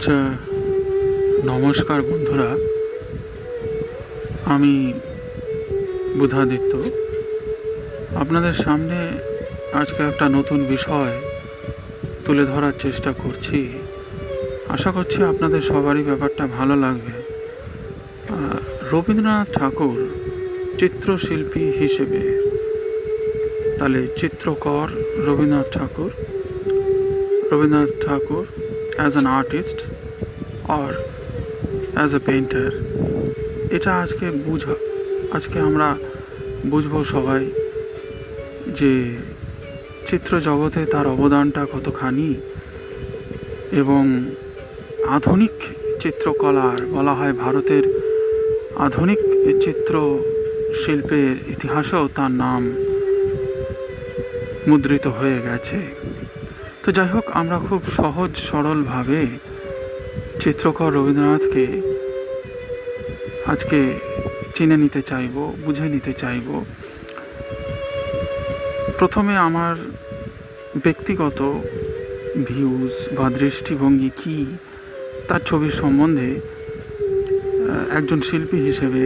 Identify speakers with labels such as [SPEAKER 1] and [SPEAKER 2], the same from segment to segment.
[SPEAKER 1] আচ্ছা, নমস্কার বন্ধুরা। আমি বুধাদিত্য আপনাদের সামনে আজকে একটা নতুন বিষয় তুলে ধরার চেষ্টা করছি। আশা করছি আপনাদের সবারই ব্যাপারটা ভালো লাগবে। রবীন্দ্রনাথ ঠাকুর চিত্রশিল্পী হিসেবে, তাহলে চিত্রকর Rabindranath Tagore as an artist or as a painter, এটা আজকে আমরা বুঝবো সবাই যে চিত্র জগতে তার অবদানটা কতখানি, এবং আধুনিক চিত্রকলার বলা হয় ভারতের আধুনিক চিত্র শিল্পের ইতিহাসেও তার নাম মুদ্রিত হয়ে গেছে। তো যাই হোক, আমরা খুব সহজ সরলভাবে চিত্রকর রবীন্দ্রনাথকে আজকে চিনে নিতে চাইব, বুঝে নিতে চাইব। প্রথমে আমার ব্যক্তিগত ভিউজ বা দৃষ্টিভঙ্গি কী তার ছবির সম্বন্ধে একজন শিল্পী হিসেবে,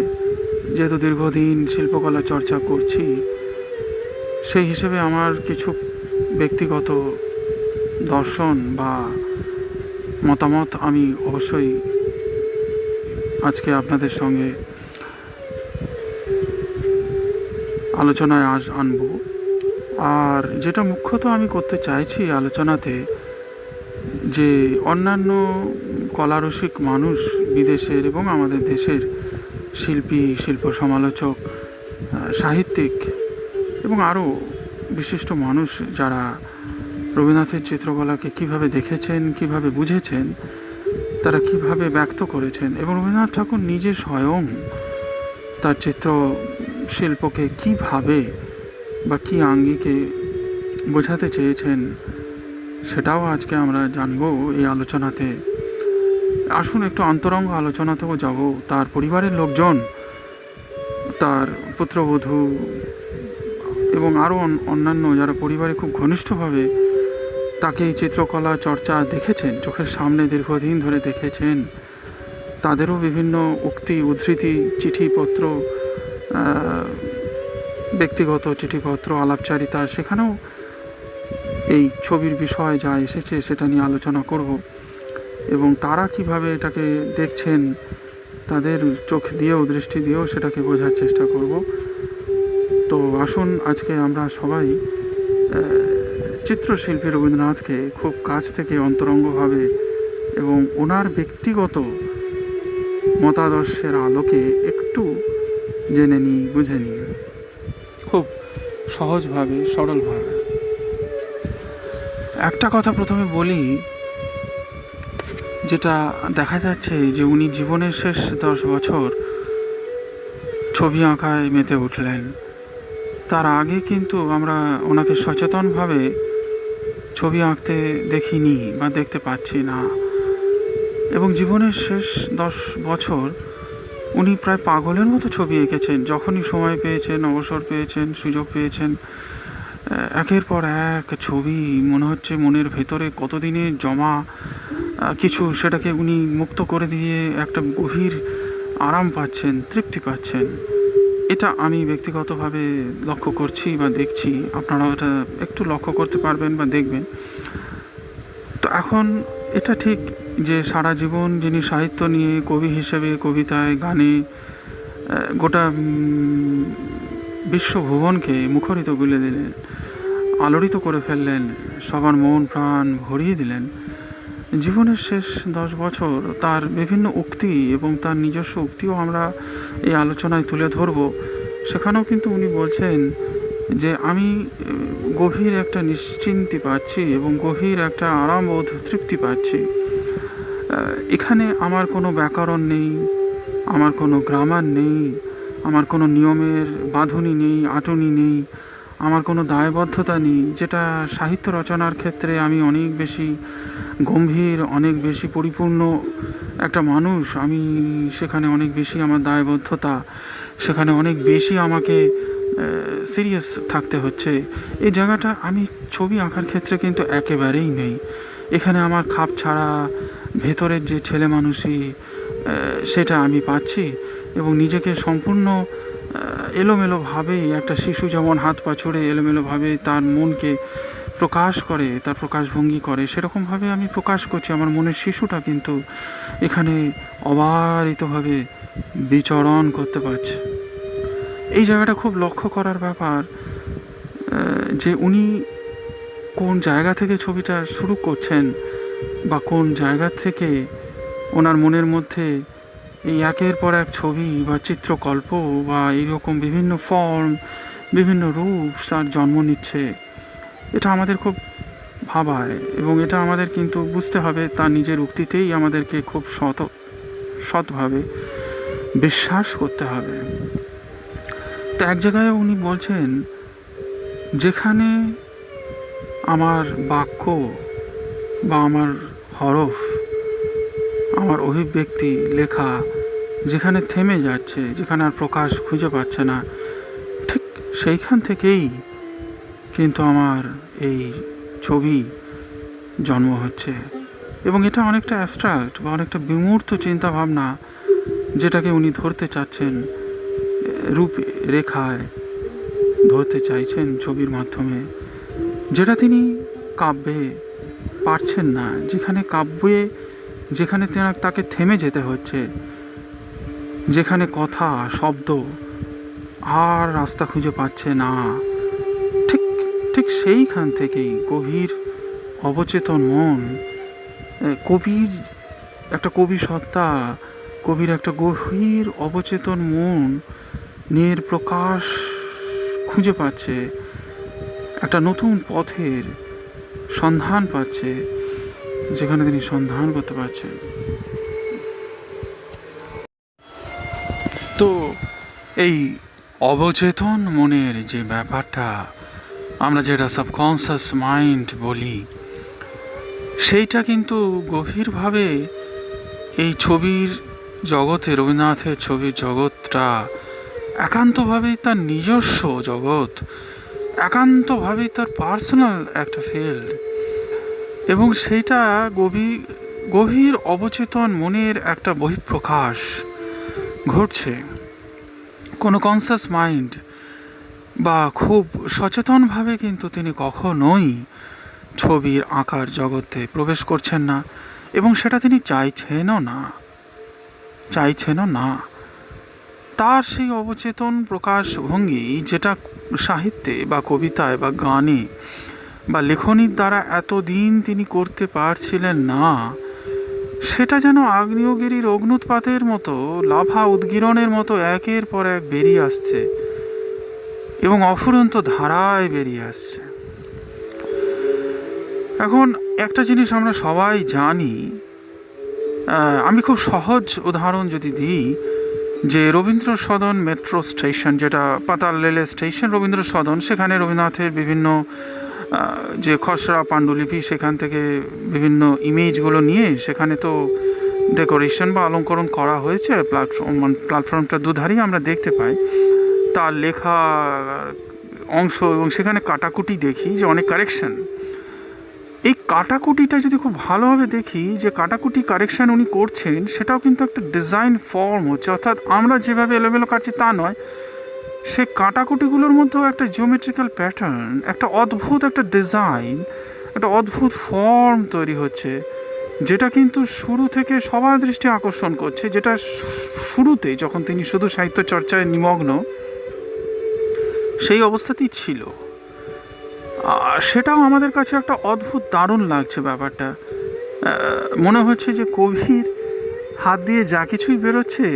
[SPEAKER 1] যেহেতু দীর্ঘদিন শিল্পকলা চর্চা করছি, সেই হিসেবে আমার কিছু ব্যক্তিগত দর্শন বা মতামত আমি অবশ্যই আজকে আপনাদের সঙ্গে আলোচনায় আনব। আর যেটা মুখ্যত আমি করতে চাইছি আলোচনাতে, যে অন্যান্য কলারসিক মানুষ, বিদেশের এবং আমাদের দেশের শিল্পী, শিল্প সমালোচক, সাহিত্যিক এবং আরও বিশিষ্ট মানুষ যারা রবীন্দ্রনাথের চিত্রকলাকে কিভাবে দেখেছেন, কিভাবে বুঝেছেন, তারা কিভাবে ব্যক্ত করেছেন, এবং রবীন্দ্রনাথ ঠাকুর নিজে স্বয়ং তার চিত্র শিল্পকে কিভাবে বা কী আঙ্গিকে বোঝাতে চেয়েছেন, সেটাও আজকে আমরা জানবো এই আলোচনাতে। আসুন একটু অন্তরঙ্গ আলোচনাতেও যাব। তার পরিবারের লোকজন, তার পুত্রবধূ এবং আরও অন্যান্য যারা পরিবারে খুব ঘনিষ্ঠভাবে তাকে এই চিত্রকলা চর্চা দেখেছেন, চোখের সামনে দীর্ঘদিন ধরে দেখেছেন, তাদেরও বিভিন্ন উক্তি, উদ্ধৃতি, চিঠিপত্র, ব্যক্তিগত চিঠিপত্র, আলাপচারিতা, সেখানেও এই ছবির বিষয় যা এসেছে সেটা নিয়ে আলোচনা করব, এবং তারা কিভাবে এটাকে দেখছেন, তাদের চোখ দিয়েও, দৃষ্টি দিয়েও সেটাকে বোঝার চেষ্টা করব। তো আসুন আজকে আমরা সবাই চিত্রশিল্পী রবীন্দ্রনাথকে খুব কাছ থেকে, অন্তরঙ্গভাবে এবং ওনার ব্যক্তিগত মতাদর্শের আলোকে একটু জেনে নিই, বুঝে নিই, খুব সহজভাবে, সরলভাবে। একটা কথা প্রথমে বলি, যেটা দেখা যাচ্ছে যে উনি জীবনের শেষ 10 বছর ছবি আঁকায় মেতে উঠলেন। তার আগে কিন্তু আমরা ওনাকে সচেতনভাবে ছবি আঁকতে দেখিনি বা দেখতে পাচ্ছি না, এবং জীবনের শেষ 10 বছর উনি প্রায় পাগলের মতো ছবি এঁকেছেন। যখনই সময় পেয়েছেন, অবসর পেয়েছেন, সুযোগ পেয়েছেন, একের পর এক ছবি, মনে হচ্ছে মনের ভেতরে কতদিনে জমা কিছু, সেটাকে উনি মুক্ত করে দিয়ে একটা গভীর আরাম পাচ্ছেন, তৃপ্তি পাচ্ছেন। এটা আমি ব্যক্তিগতভাবে লক্ষ্য করছি বা দেখছি, আপনারাও এটা একটু লক্ষ্য করতে পারবেন বা দেখবেন। তো এখন এটা ঠিক যে সারা জীবন যিনি সাহিত্য নিয়ে কবি হিসেবে, কবিতায়, গানে গোটা বিশ্বভুবনকে মুখরিত করে দিলেন, আলোড়িত করে ফেললেন, সবার মন প্রাণ ভরিয়ে দিলেন, জীবনের শেষ 10 বছর তার বিভিন্ন উক্তি এবং তার নিজস্ব উক্তিও আমরা এই আলোচনায় তুলে ধরব। সেখানেও কিন্তু উনি বলছেন যে আমি গভীর একটা নিশ্চিন্তি পাচ্ছি এবং গভীর একটা আরামবোধ, তৃপ্তি পাচ্ছি। এখানে আমার কোনো ব্যাকরণ নেই, আমার কোনো গ্রামার নেই, আমার কোনো নিয়মের বাঁধুনি নেই, আঁটুনি নেই, আমার কোনো দায়বদ্ধতা নেই, যেটা সাহিত্য রচনার ক্ষেত্রে আমি অনেক বেশি গম্ভীর, অনেক বেশি পরিপূর্ণ একটা মানুষ। আমি সেখানে অনেক বেশি আমার দায়বদ্ধতা, সেখানে অনেক বেশি আমাকে সিরিয়াস থাকতে হচ্ছে। এই জায়গাটা আমি ছবি আঁকার ক্ষেত্রে কিন্তু একেবারেই নেই। এখানে আমার খাপ ছাড়া ভেতরের যে ছেলে মানুষই সেটা আমি পাচ্ছি, এবং নিজেকে সম্পূর্ণ এলোমেলোভাবেই একটা শিশু যেমন হাত পা ছড়ে এলোমেলোভাবে তার মনকে প্রকাশ করে, তার প্রকাশভঙ্গি করে, সেরকমভাবে আমি প্রকাশ করছি। আমার মনের শিশুটা কিন্তু এখানে অবারিতভাবে বিচরণ করতে পারছে। এই জায়গাটা খুব লক্ষ্য করার ব্যাপার, যে উনি কোন জায়গা থেকে ছবিটা শুরু করছেন বা কোন জায়গা থেকে ওনার মনের মধ্যে এই একের পর এক ছবি বা চিত্রকল্প বা এইরকম বিভিন্ন ফর্ম, বিভিন্ন রূপ তার জন্ম নিচ্ছে। এটা আমাদের খুব ভাবায়, এবং এটা আমাদের কিন্তু বুঝতে হবে, তার নিজের উক্তিতেই আমাদেরকে খুব সৎভাবে বিশ্বাস করতে হবে। তো এক জায়গায় উনি বলছেন, যেখানে আমার বাক্য বা আমার হরফ, আমার অভিব্যক্তি লেখা যেখানে থেমে যাচ্ছে, যেখানে আর প্রকাশ খুঁজে পাচ্ছে না, ঠিক সেইখান থেকেই কিন্তু আমার এই ছবি জন্ম হচ্ছে। এবং এটা অনেকটা অ্যাবস্ট্রাক্ট বা অনেকটা বিমূর্ত চিন্তাভাবনা, যেটাকে উনি ধরতে চাচ্ছেন, রূপ রেখায় ধরতে চাইছেন ছবির মাধ্যমে, যেটা তিনি কাব্যে পারছেন না। যেখানে তাকে থেমে যেতে হচ্ছে, যেখানে কথা শব্দ আর রাস্তা খুঁজে পাচ্ছে না, ঠিক ঠিক সেইখান থেকেই গভীর অবচেতন মন, কবির একটা কবি সত্তা, কবির একটা গভীর অবচেতন মন নের প্রকাশ খুঁজে পাচ্ছে, একটা নতুন পথের সন্ধান পাচ্ছে, যেখানে তিনি সন্ধান করতে পারছেন। তো এই অবচেতন মনের যে ব্যাপারটা, আমরা যেটা সাবকনসিয়াস মাইন্ড বলি, সেইটা কিন্তু গভীরভাবে এই ছবির জগতে, রবীন্দ্রনাথের ছবির জগৎটা একান্তভাবেই তার নিজস্ব জগৎ, একান্তভাবেই তার পার্সোনাল একটা ফিল্ড, এবং সেইটা গভীর অবচেতন মনের একটা বহিঃপ্রকাশ ঘটছে। কোনো কনসাস মাইন্ড বা খুব সচেতনভাবে কিন্তু তিনি কখনোই ছবির আঁকার জগতে প্রবেশ করছেন না, এবং সেটা তিনি চাইছেনও না। তার সেই অবচেতন প্রকাশভঙ্গি, যেটা সাহিত্যে বা কবিতায় বা গানে বা লেখনীর দ্বারা এতদিন তিনি করতে পারছিলেন না, সেটা যেন আগ্নেয়গিরির অগ্নুৎপাতের মতো, লাভা উদ্গীরণের মতো একের পর এক বেরিয়ে আসছে এবং অফুরন্ত ধারায় বেরিয়ে আসছে। এখন একটা জিনিস আমরা সবাই জানি, আমি খুব সহজ উদাহরণ যদি দিই, যে রবীন্দ্র সদন মেট্রো স্টেশন, যেটা পাতাল রেলের স্টেশন রবীন্দ্র সদন, সেখানে রবীন্দ্রনাথের বিভিন্ন যে খসড়া পাণ্ডুলিপি, সেখান থেকে ইমেজগুলো নিয়ে সেখানে তো ডেকোরেশন বা অলঙ্করণ করা হয়েছে। প্ল্যাটফর্মটা দুধারেই আমরা দেখতে পাই তার লেখা অংশ, এবং সেখানে কাটাকুটি দেখি যে অনেক কারেকশন। এই কাটাকুটিটা যদি খুব ভালোভাবে দেখি, যে কাটাকুটি কারেকশান উনি করছেন, সেটাও কিন্তু একটা ডিজাইন ফর্ম হচ্ছে, অর্থাৎ আমরা যেভাবে এলোমেলো কাটছি তা নয়, সে কাটাকুটিগুলোর মধ্যেও একটা জিওমেট্রিক্যাল প্যাটার্ন, একটা অদ্ভুত একটা ডিজাইন, একটা অদ্ভুত ফর্ম তৈরি হচ্ছে, যেটা কিন্তু শুরু থেকে সবার দৃষ্টি আকর্ষণ করছে। যেটা শুরুতে যখন তিনি শুধু সাহিত্য চর্চায় নিমগ্ন, সেই অবস্থাতেই ছিল, সেটাও আমাদের কাছে একটা অদ্ভুত দারুণ লাগছে ব্যাপারটা। মনে হচ্ছে যে কবির হাত দিয়ে যা কিছুই বেরোচ্ছে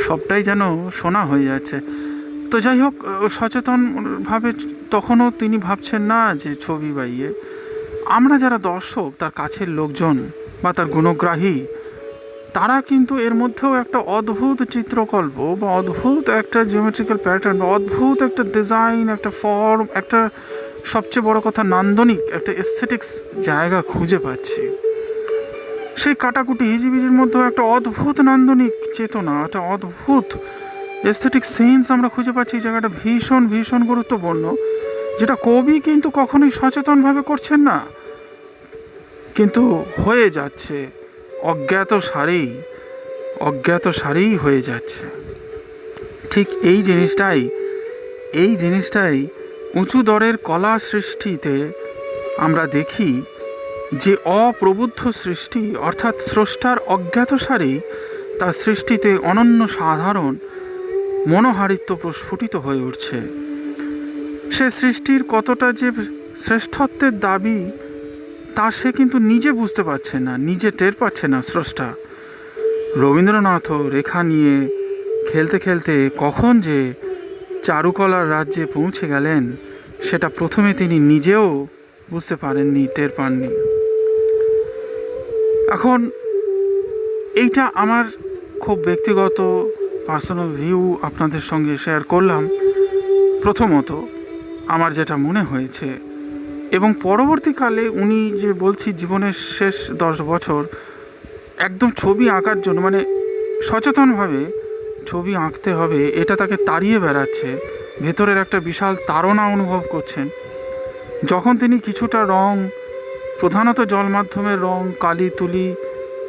[SPEAKER 1] সবটাই যেন সোনা হয়ে যাচ্ছে। তো যাই হোক, সচেতনভাবে তখনও তিনি ভাবছেন না যে ছবি বা আমরা যারা দর্শক, তার কাছের লোকজন বা তার গুণগ্রাহী, তারা কিন্তু এর মধ্যেও একটা অদ্ভুত চিত্রকল্প বা অদ্ভুত একটা জিওমেট্রিক্যাল প্যাটার্ন বা অদ্ভুত একটা ডিজাইন, একটা ফর্ম, একটা সবচেয়ে বড় কথা নান্দনিক একটা এস্থেটিক্স জায়গা খুঁজে পাচ্ছি। সেই কাটাকুটি হিজিবিজির মধ্যেও একটা অদ্ভুত নান্দনিক চেতনা, একটা অদ্ভুত এস্থেটিক সেন্স আমরা খুঁজে পাচ্ছি। এই জায়গাটা ভীষণ ভীষণ গুরুত্বপূর্ণ, যেটা কবি কিন্তু কখনোই সচেতনভাবে করছেন না। কিন্তু হয়ে যাচ্ছে, অজ্ঞাত সারেই হয়ে যাচ্ছে। ঠিক এই জিনিসটাই উঁচু দরের কলা সৃষ্টিতে আমরা দেখি, যে অপ্রবুদ্ধ সৃষ্টি অর্থাৎ স্রষ্টার অজ্ঞাতসারেই তার সৃষ্টিতে অনন্য সাধারণ মনোহারিত্ব প্রস্ফুটিত হয়ে উঠছে। সে সৃষ্টির কতটা যে শ্রেষ্ঠত্বের দাবি তা সে কিন্তু নিজে বুঝতে পারছে না, নিজে টের পাচ্ছে না স্রষ্টা। রবীন্দ্রনাথও রেখা নিয়ে খেলতে খেলতে কখন যে চারুকলার রাজ্যে পৌঁছে গেলেন সেটা প্রথমে তিনি নিজেও বুঝতে পারেননি, টের পাননি। এখন এইটা আমার খুব ব্যক্তিগত পার্সোনাল ভিউ আপনাদের সঙ্গে শেয়ার করলাম। প্রথমত আমার যেটা মনে হয়েছে, এবং পরবর্তীকালে উনি যে বলছি জীবনের শেষ 10 বছর একদম ছবি আঁকার জন্য, মানে সচেতনভাবে ছবি আঁকতে হবে এটা তাকে তাড়িয়ে বেড়াচ্ছে, ভেতরের একটা বিশাল তাড়না অনুভব করছেন। যখন তিনি কিছুটা রং, প্রধানত জল মাধ্যমের রং, কালি, তুলি,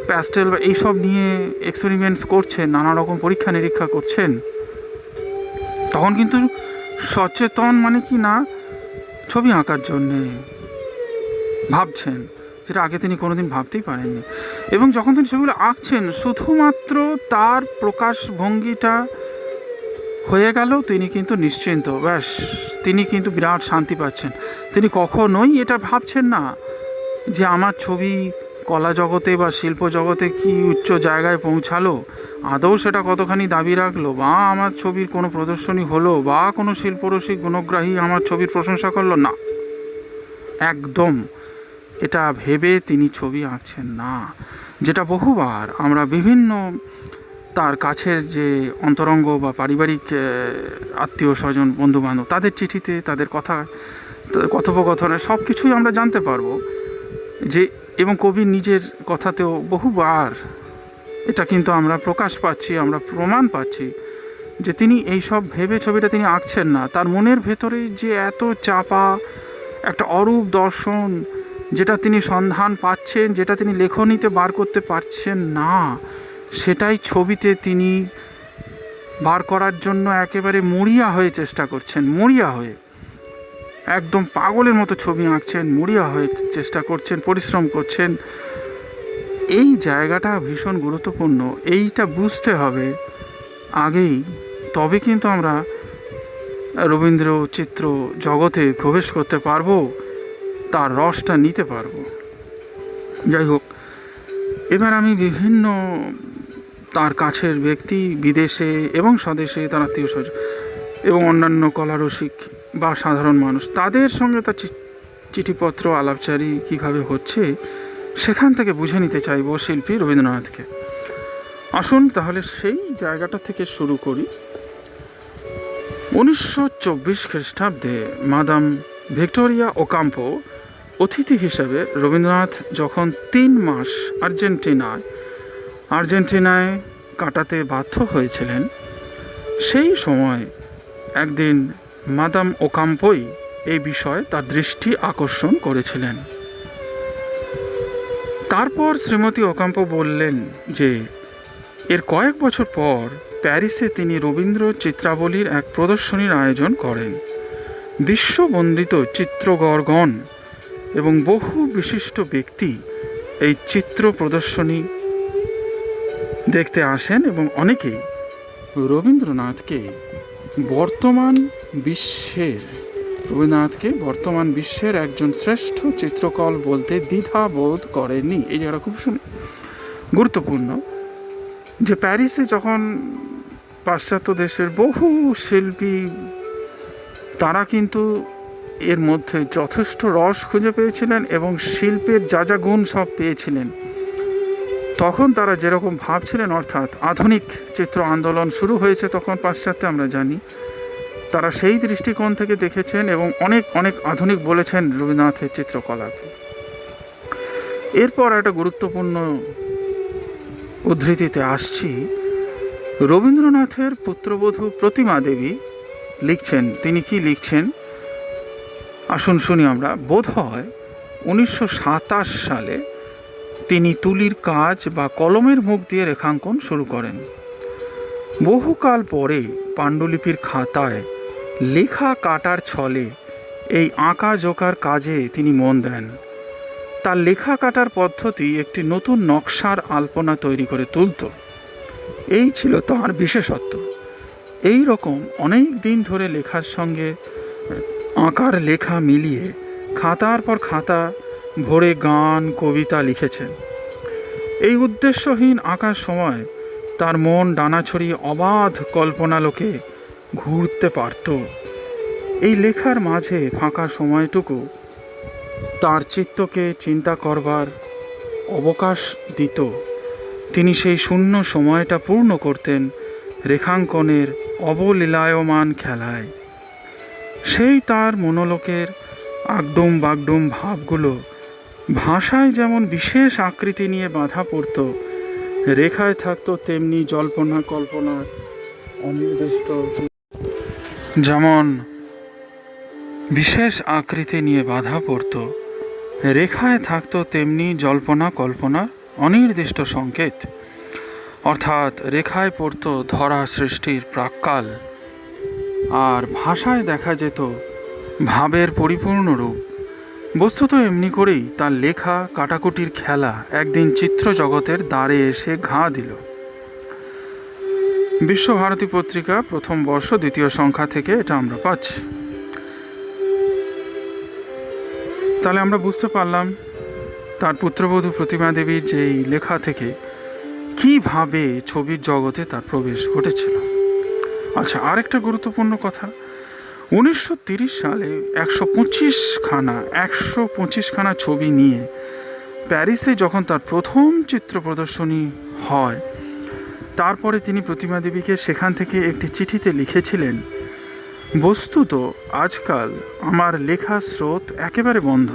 [SPEAKER 1] প্যাস্টেল বা এইসব নিয়ে এক্সপেরিমেন্টস করছেন, নানা রকম পরীক্ষা নিরীক্ষা করছেন, তখন কিন্তু সচেতন মানে কি না ছবি আঁকার জন্যে ভাবছেন, যেটা আগে তিনি কোনোদিন ভাবতেই পারেননি। এবং যখন তিনি ছবিগুলো আঁকছেন শুধুমাত্র তার প্রকাশভঙ্গিটা হয়ে গেল, তিনি কিন্তু নিশ্চিন্ত, ব্যাস তিনি কিন্তু বিরাট শান্তি পাচ্ছেন। তিনি কখনোই এটা ভাবছেন না যে আমার ছবি কলা জগতে বা শিল্প জগতে কি উচ্চ জায়গায় পৌঁছালো, আদৌ সেটা কতখানি দাবি রাখলো, বা আমার ছবির কোনো প্রদর্শনী হলো, বা কোনো শিল্পরসিক গুণগ্রাহী আমার ছবির প্রশংসা করলো না, একদম এটা ভেবে তিনি ছবি আঁকছেন না। যেটা বহুবার আমরা বিভিন্ন তার কাছের যে অন্তরঙ্গ বা পারিবারিক আত্মীয় স্বজন, বন্ধুবান্ধব, তাদের চিঠিতে, তাদের কথা, কথোপকথনে সব কিছুই আমরা জানতে পারবো যে, এবং কবির নিজের কথাতেও বহুবার এটা কিন্তু আমরা প্রকাশ পাচ্ছি, আমরা প্রমাণ পাচ্ছি যে তিনি এই সব ভেবে ছবিটা তিনি আঁকছেন না। তার মনের ভেতরে যে এত চাপা একটা অরূপ দর্শন, যেটা তিনি সন্ধান পাচ্ছেন, যেটা তিনি লেখনীতে বার করতে পারছেন না, সেটাই ছবিতে তিনি বার করার জন্য একেবারে মরিয়া হয়ে চেষ্টা করছেন, মরিয়া হয়ে একদম পাগলের মতো ছবি আঁকছেন, মরিয়া হয়ে চেষ্টা করছেন, পরিশ্রম করছেন। এই জায়গাটা ভীষণ গুরুত্বপূর্ণ, এইটা বুঝতে হবে আগেই, তবে কিন্তু আমরা রবীন্দ্র চিত্র জগতে প্রবেশ করতে পারবো, তার রসটা নিতে পারবো। যাই হোক, এবার আমি বিভিন্ন তার কাছের ব্যক্তি, বিদেশে এবং স্বদেশে তার আত্মীয় স্বজন এবং অন্যান্য কলারসিক বা সাধারণ মানুষ, তাদের সঙ্গে তার চিঠিপত্র আলাপচারি কীভাবে হচ্ছে সেখান থেকে বুঝে নিতে চাইব শিল্পী রবীন্দ্রনাথকে। আসুন তাহলে সেই জায়গাটা থেকে শুরু করি। 1924 খ্রিস্টাব্দে মাদাম ভিক্টোরিয়া ওকাম্পো অতিথি হিসেবে রবীন্দ্রনাথ যখন 3 মাস আর্জেন্টিনায় কাটাতে বাধ্য হয়েছিলেন, সেই সময় একদিন মাদাম ওকাম্পোই এই বিষয়ে তার দৃষ্টি আকর্ষণ করেছিলেন। তারপর শ্রীমতী ওকাম্পো বললেন যে এর কয়েক বছর পর প্যারিসে তিনি রবীন্দ্র চিত্রাবলীর এক প্রদর্শনীর আয়োজন করেন। বিশ্ববন্দিত চিত্রকরগণ এবং বহু বিশিষ্ট ব্যক্তি এই চিত্র প্রদর্শনী দেখতে আসেন এবং অনেকেই রবীন্দ্রনাথকে বর্তমান বিশ্বের একজন শ্রেষ্ঠ চিত্রকর বলতে দ্বিধা বোধ করেননি। এই জায়গাটা খুব গুরুত্বপূর্ণ, যে প্যারিসে যখন পাশ্চাত্য দেশের বহু শিল্পী, তারা কিন্তু এর মধ্যে যথেষ্ট রস খুঁজে পেয়েছিলেন এবং শিল্পের যা গুণ সব পেয়েছিলেন। তখন তারা যেরকম ভাবছিলেন, অর্থাৎ আধুনিক চিত্র আন্দোলন শুরু হয়েছে তখন পাশ্চাত্যে, আমরা জানি, তারা সেই দৃষ্টিকোণ থেকে দেখেছেন এবং অনেক অনেক আধুনিক বলেছেন রবীন্দ্রনাথের চিত্রকলাকে। এরপর একটা গুরুত্বপূর্ণ উদ্ধৃতিতে আসছি। রবীন্দ্রনাথের পুত্রবধূ প্রতিমা দেবী লিখছেন, তিনি কি লিখছেন আসুন শুনি আমরা। বোধ হয় 1927 সালে তিনি তুলির কাজ বা কলমের মুখ দিয়ে রেখাঙ্কন শুরু করেন। বহুকাল পরে পাণ্ডুলিপির খাতায় লেখা কাটার ছলে এই আঁকা জোকার কাজে তিনি মন দেন। তার লেখা কাটার পদ্ধতি একটি নতুন নকশার আলপনা তৈরি করে তুলত। এই ছিল তাঁর বিশেষত্ব। এই রকম অনেক দিন ধরে লেখার সঙ্গে আঁকার লেখা মিলিয়ে খাতার পর খাতা ভরে গান কবিতা লিখেছেন। এই উদ্দেশ্যহীন আঁকার সময় তার মন ডানা ছড়িয়ে অবাধ কল্পনালোকে ঘুরতে পারত। এই লেখার মাঝে ফাঁকা সময়টুকু তার চিত্তকে চিন্তা করবার অবকাশ দিত। তিনি সেই শূন্য সময়টা পূর্ণ করতেন রেখাঙ্কনের অবলীলায়মান খেলায়। সেই তার মনোলোকের আগডুম বাগডুম ভাবগুলো ভাষায় যেমন বিশেষ আকৃতি নিয়ে বাঁধা পড়ত, রেখায় থাকতো তেমনি জল্পনা কল্পনার অনির্দিষ্ট যেমন বিশেষ আকৃতি নিয়ে বাঁধা পড়ত, রেখায় থাকতো তেমনি জল্পনা কল্পনার অনির্দিষ্ট সংকেত। অর্থাৎ রেখায় পড়ত ধরা সৃষ্টির প্রাক্কাল, আর ভাষায় দেখা যেত ভাবের পরিপূর্ণ রূপ। বস্তুত এমনি করেই তার লেখা কাটাকুটির খেলা একদিন চিত্র জগতের দ্বারে এসে ঘা দিল। বিশ্বভারতী পত্রিকা প্রথম বর্ষ 2য় সংখ্যা থেকে এটা আমরা পাচ্ছি। তাহলে আমরা বুঝতে পারলাম তার পুত্রবধূ প্রতিমা দেবীর যেই লেখা থেকে কিভাবে ছবির জগতে তার প্রবেশ ঘটেছিল। আচ্ছা, আরেকটা গুরুত্বপূর্ণ কথা, 1930 সালে 125খানা ছবি নিয়ে প্যারিসে যখন তার প্রথম চিত্র প্রদর্শনী হয়, তারপরে তিনি প্রতিমা দেবীকে সেখান থেকে একটি চিঠিতে লিখেছিলেন, বস্তুত আজকাল আমার লেখা স্রোত একেবারে বন্ধ।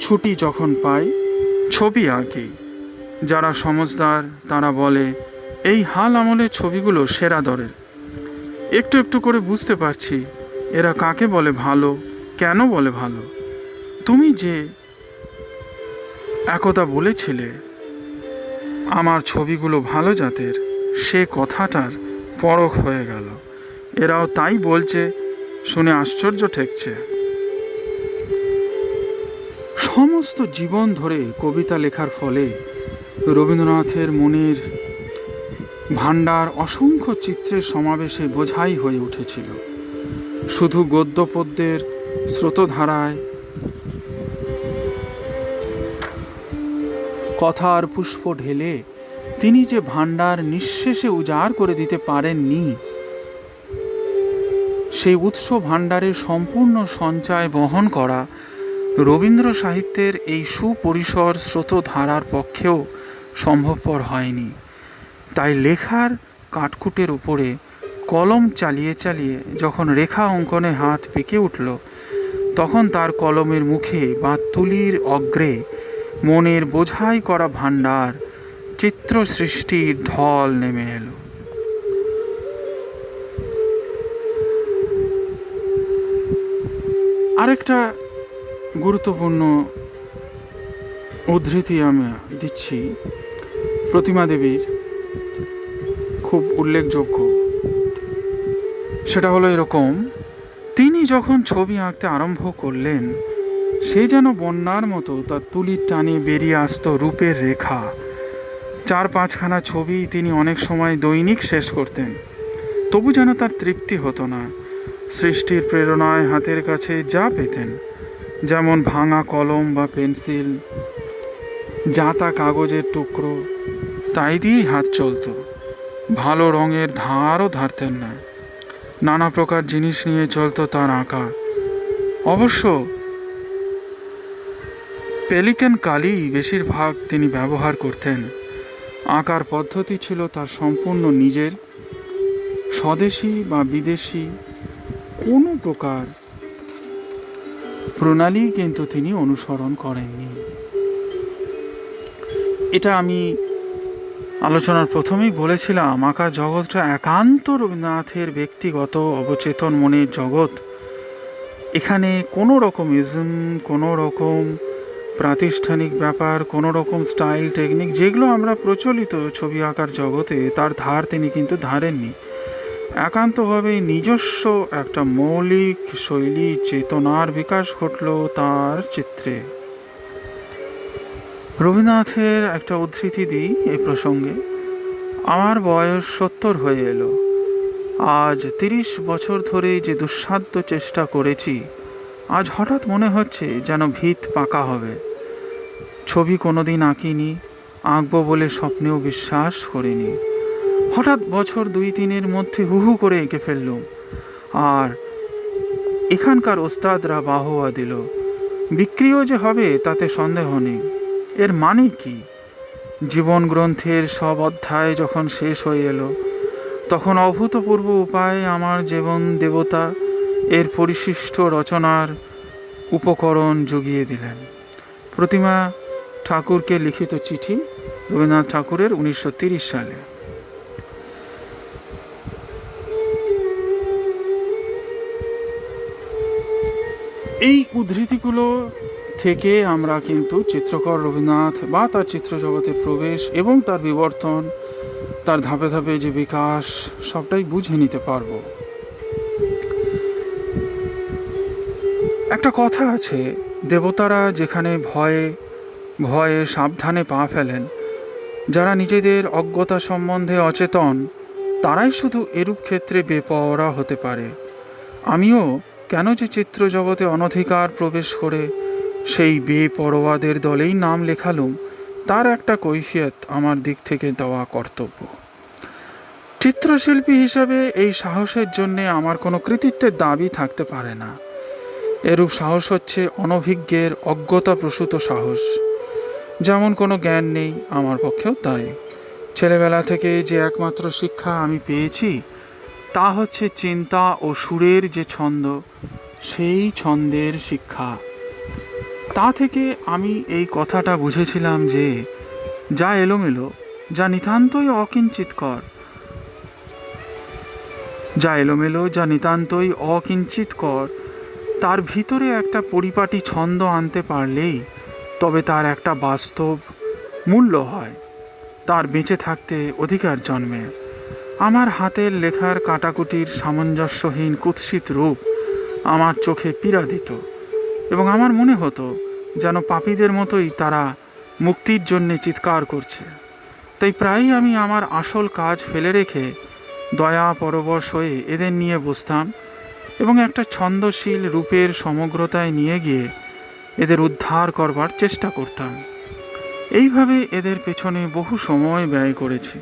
[SPEAKER 1] ছুটি যখন পাই ছবি আঁকি। যারা সমজদার তারা বলে এই হাল আমলের ছবিগুলো সেরা দরের। একটু একটু করে বুঝতে পারছি এরা কাকে বলে ভালো, কেন বলে ভালো। তুমি যে একদা বলেছিলে আমার ছবিগুলো ভালো জাতের, সে কথাটার পরখ হয়ে গেল। এরাও তাই বলছে, শুনে আশ্চর্য ঠেকছে। সমস্ত জীবন ধরে কবিতা লেখার ফলে রবীন্দ্রনাথের মনের ভাণ্ডার অসংখ্য চিত্রের সমাবেশে বোঝাই হয়ে উঠেছিল। শুধু গদ্য পদ্যের স্রোতধারায় কথার পুষ্প ঢেলে তিনি যে ভাণ্ডার নিঃশেষে উজাড় করে দিতে পারেননি, সেই উৎস ভাণ্ডারের সম্পূর্ণ সঞ্চয় বহন করা রবীন্দ্র সাহিত্যের এই সুপরিসর স্রোতধারার পক্ষেও সম্ভবপর হয়নি। তাই লেখার কাটকুটের উপরে কলম চালিয়ে চালিয়ে যখন রেখা অঙ্কনে হাত পেকে উঠল, তখন তার কলমের মুখে বা তুলির অগ্রে মনের বোঝাই করা ভাণ্ডার চিত্র সৃষ্টির ঢল নেমে এলো। আরেকটা গুরুত্বপূর্ণ উদ্ধৃতি আমি দিচ্ছি প্রতিমা দেবীর, খুব উল্লেখযোগ্য। সেটা হলো এরকম, তিনি যখন ছবি আঁকতে আরম্ভ করলেন, সে যেন বন্যার মতো তার তুলির টানে বেরিয়ে আসতো রূপের রেখা। 4-5খানা ছবি তিনি অনেক সময় দৈনিক শেষ করতেন, তবু যেন তার তৃপ্তি হতো না। সৃষ্টির প্রেরণায় হাতের কাছে যা পেতেন, যেমন ভাঙা কলম বা পেন্সিল, জাঁতা কাগজের টুকরো, তাই দিয়েই হাত চলত। ভালো রঙের ধারও ধারতেন না। নানা প্রকার জিনিস নিয়ে চলত তার আঁকা। অবশ্য পেলিকান কালি বেশিরভাগ তিনি ব্যবহার করতেন। আঁকার পদ্ধতি ছিল তার সম্পূর্ণ নিজের, স্বদেশি বা বিদেশি কোনো প্রকার প্রণালী কিন্তু তিনি অনুসরণ করেননি। এটা আমি আলোচনার প্রথমেই বলেছিলাম, আঁকা জগৎটা একান্ত রবীন্দ্রনাথের ব্যক্তিগত অবচেতন মনের জগৎ। এখানে কোনো রকম ইজম, কোনো রকম প্রাতিষ্ঠানিক ব্যাপার, কোনো রকম স্টাইল টেকনিক যেগুলো আমরা প্রচলিত ছবি আঁকার জগতে, তার ধার তিনি কিন্তু ধারেননি। একান্তভাবে নিজস্ব একটা মৌলিক শৈলী চেতনার বিকাশ ঘটল তার চিত্রে। রবীন্দ্রনাথের একটা উদ্ধৃতি দিই এই প্রসঙ্গে। আমার বয়স 70 হয়ে এলো। আজ 30 বছর ধরে যে দুঃসাধ্য চেষ্টা করেছি, আজ হঠাৎ মনে হচ্ছে যেন ভিত পাকা হবে। ছবি কোনোদিন আঁকিনি, আঁকবো বলে স্বপ্নেও বিশ্বাস করিনি। হঠাৎ বছর 2-3-এর মধ্যে হুহু করে এঁকে ফেললুম। আর এখানকার ওস্তাদরা বাহবা দিল। বিক্রিও যে হবে তাতে সন্দেহ নেই। এর মানে কি? জীবন গ্রন্থের সব অধ্যায় যখন শেষ হয়ে এলো, তখন অভূতপূর্ব উপায়ে আমার জীবন দেবতা এর পরিশিষ্ট রচনার উপকরণ জুগিয়ে দিলেন। প্রতিমা ঠাকুরকে লিখিত চিঠি, রবীন্দ্রনাথ ঠাকুরের 1930 সালে। এই উদ্ধৃতিগুলো থেকে আমরা কিন্তু চিত্রকর রবীন্দ্রনাথ বা তার চিত্র জগতের প্রবেশ এবং তার বিবর্তন, তার ধাপে ধাপে যে বিকাশ, সবটাই বুঝে নিতে পারবো। একটা কথা আছে, দেবতারা যেখানে ভয়ে ভয়ে সাবধানে পা ফেলেন, যারা নিজেদের অজ্ঞতা সম্বন্ধে অচেতন, তারাই শুধু এরূপ ক্ষেত্রে বেপরোয়া হতে পারে। আমিও কেন যে চিত্র জগতে অনধিকার প্রবেশ করে সেই বেপরোয়াদের দলেই নাম লেখালুম, তার একটা কৈফিয়ত আমার দিক থেকে দেওয়া কর্তব্য। চিত্রশিল্পী হিসাবে এই সাহসের জন্যে আমার কোনো কৃতিত্বের দাবি থাকতে পারে না। এরূপ সাহস হচ্ছে অনভিজ্ঞের অজ্ঞতাপ্রসূত সাহস। যেমন কোনো জ্ঞান নেই, আমার পক্ষেও তাই। ছেলেবেলা থেকে যে একমাত্র শিক্ষা আমি পেয়েছি, তা হচ্ছে চিন্তা ও সুরের যে ছন্দ, সেই ছন্দের শিক্ষা। তা থেকে আমি এই কথাটা বুঝেছিলাম যে যা এলোমেলো, যা নিতান্তই অকিঞ্চিতকর, তার ভিতরে একটা পরিপাটি ছন্দ আনতে পারলেই তবে তার একটা বাস্তব মূল্য হয়, তার বেঁচে থাকতে অধিকার জন্মে। আমার হাতের লেখার কাটাকুটির সামঞ্জস্যহীন কুৎসিত রূপ আমার চোখে পীড়া দিত এবং আমার মনে হতো যেন পাপীদের মতোই তারা মুক্তির জন্যে চিৎকার করছে। তাই প্রায়ই আমি আমার আসল কাজ ফেলে রেখে দয়া পরবশ হয়ে এদের নিয়ে বসতাম এবং একটা ছন্দশীল রূপের সমগ্রতায় নিয়ে গিয়ে এদের উদ্ধার করবার চেষ্টা করতাম। এইভাবে এদের পেছনে বহু সময় ব্যয় করেছি।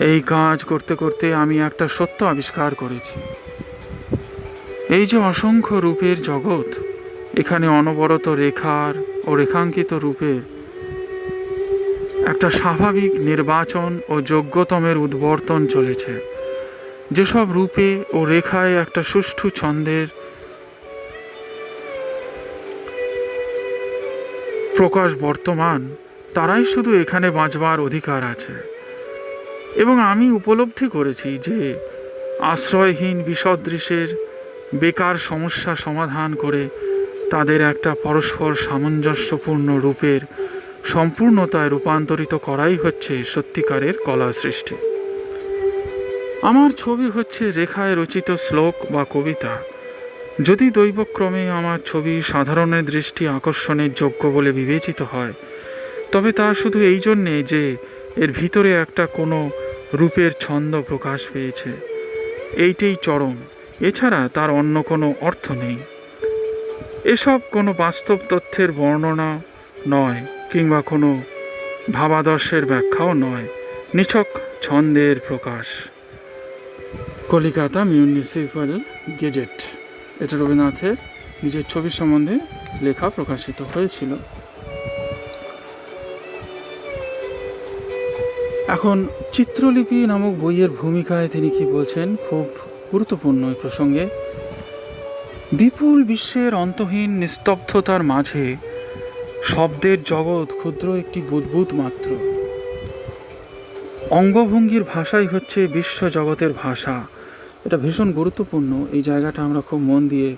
[SPEAKER 1] এই কাজ করতে করতে আমি একটা সত্য আবিষ্কার করেছি। এই যে অসংখ্য রূপের জগৎ, এখানে অনবরত রেখার ও রেখাঙ্কিত রূপের একটা স্বাভাবিক নির্বাচন ও যোগ্যতমের উদ্বর্তন চলেছে। যেসব রূপে ও রেখায় একটা সুষ্ঠু ছন্দের প্রকাশ বর্তমান, তারাই শুধু এখানে বাঁচবার অধিকার আছে। এবং আমি উপলব্ধি করেছি যে আশ্রয়হীন বিসদৃশের বেকার সমস্যা সমাধান করে তাদের একটা পরস্পর সামঞ্জস্যপূর্ণ রূপের সম্পূর্ণতায় রূপান্তরিত করাই হচ্ছে সত্যিকারের কলা সৃষ্টি। আমার ছবি হচ্ছে রেখায় রচিত শ্লোক বা কবিতা। যদি দৈবক্রমে আমার ছবি সাধারণের দৃষ্টি আকর্ষণের যোগ্য বলে বিবেচিত হয়, তবে তা শুধু এই জন্যে যে এর ভিতরে একটা কোনো রূপের ছন্দ প্রকাশ পেয়েছে, এইটাই চরম। এছাড়া তার অন্য কোনো অর্থ নেই। এসব কোনো বাস্তব তথ্যের বর্ণনা নয়, কিংবা কোনো ভাবাদর্শের ব্যাখ্যাও নয়, নিছক ছন্দের প্রকাশ। কলিকাতা মিউনিসিপ্যাল গেজেট, এটা রবীন্দ্রনাথের নিজের ছবির সম্বন্ধে লেখা প্রকাশিত হয়েছিল। এখন চিত্রলিপি নামক বইয়ের ভূমিকায় তিনি কি বলছেন, খুব গুরুত্বপূর্ণ এই প্রসঙ্গে। বিপুল বিশ্বের অন্তহীন নিস্তব্ধতার মাঝে শব্দের জগৎ ক্ষুদ্র একটি বুদ্বুদ মাত্র। অঙ্গভঙ্গির ভাষাই হচ্ছে বিশ্ব জগতের ভাষা। এটা ভীষণ গুরুত্বপূর্ণ। এই জায়গাটা আমরা খুব মন দিয়ে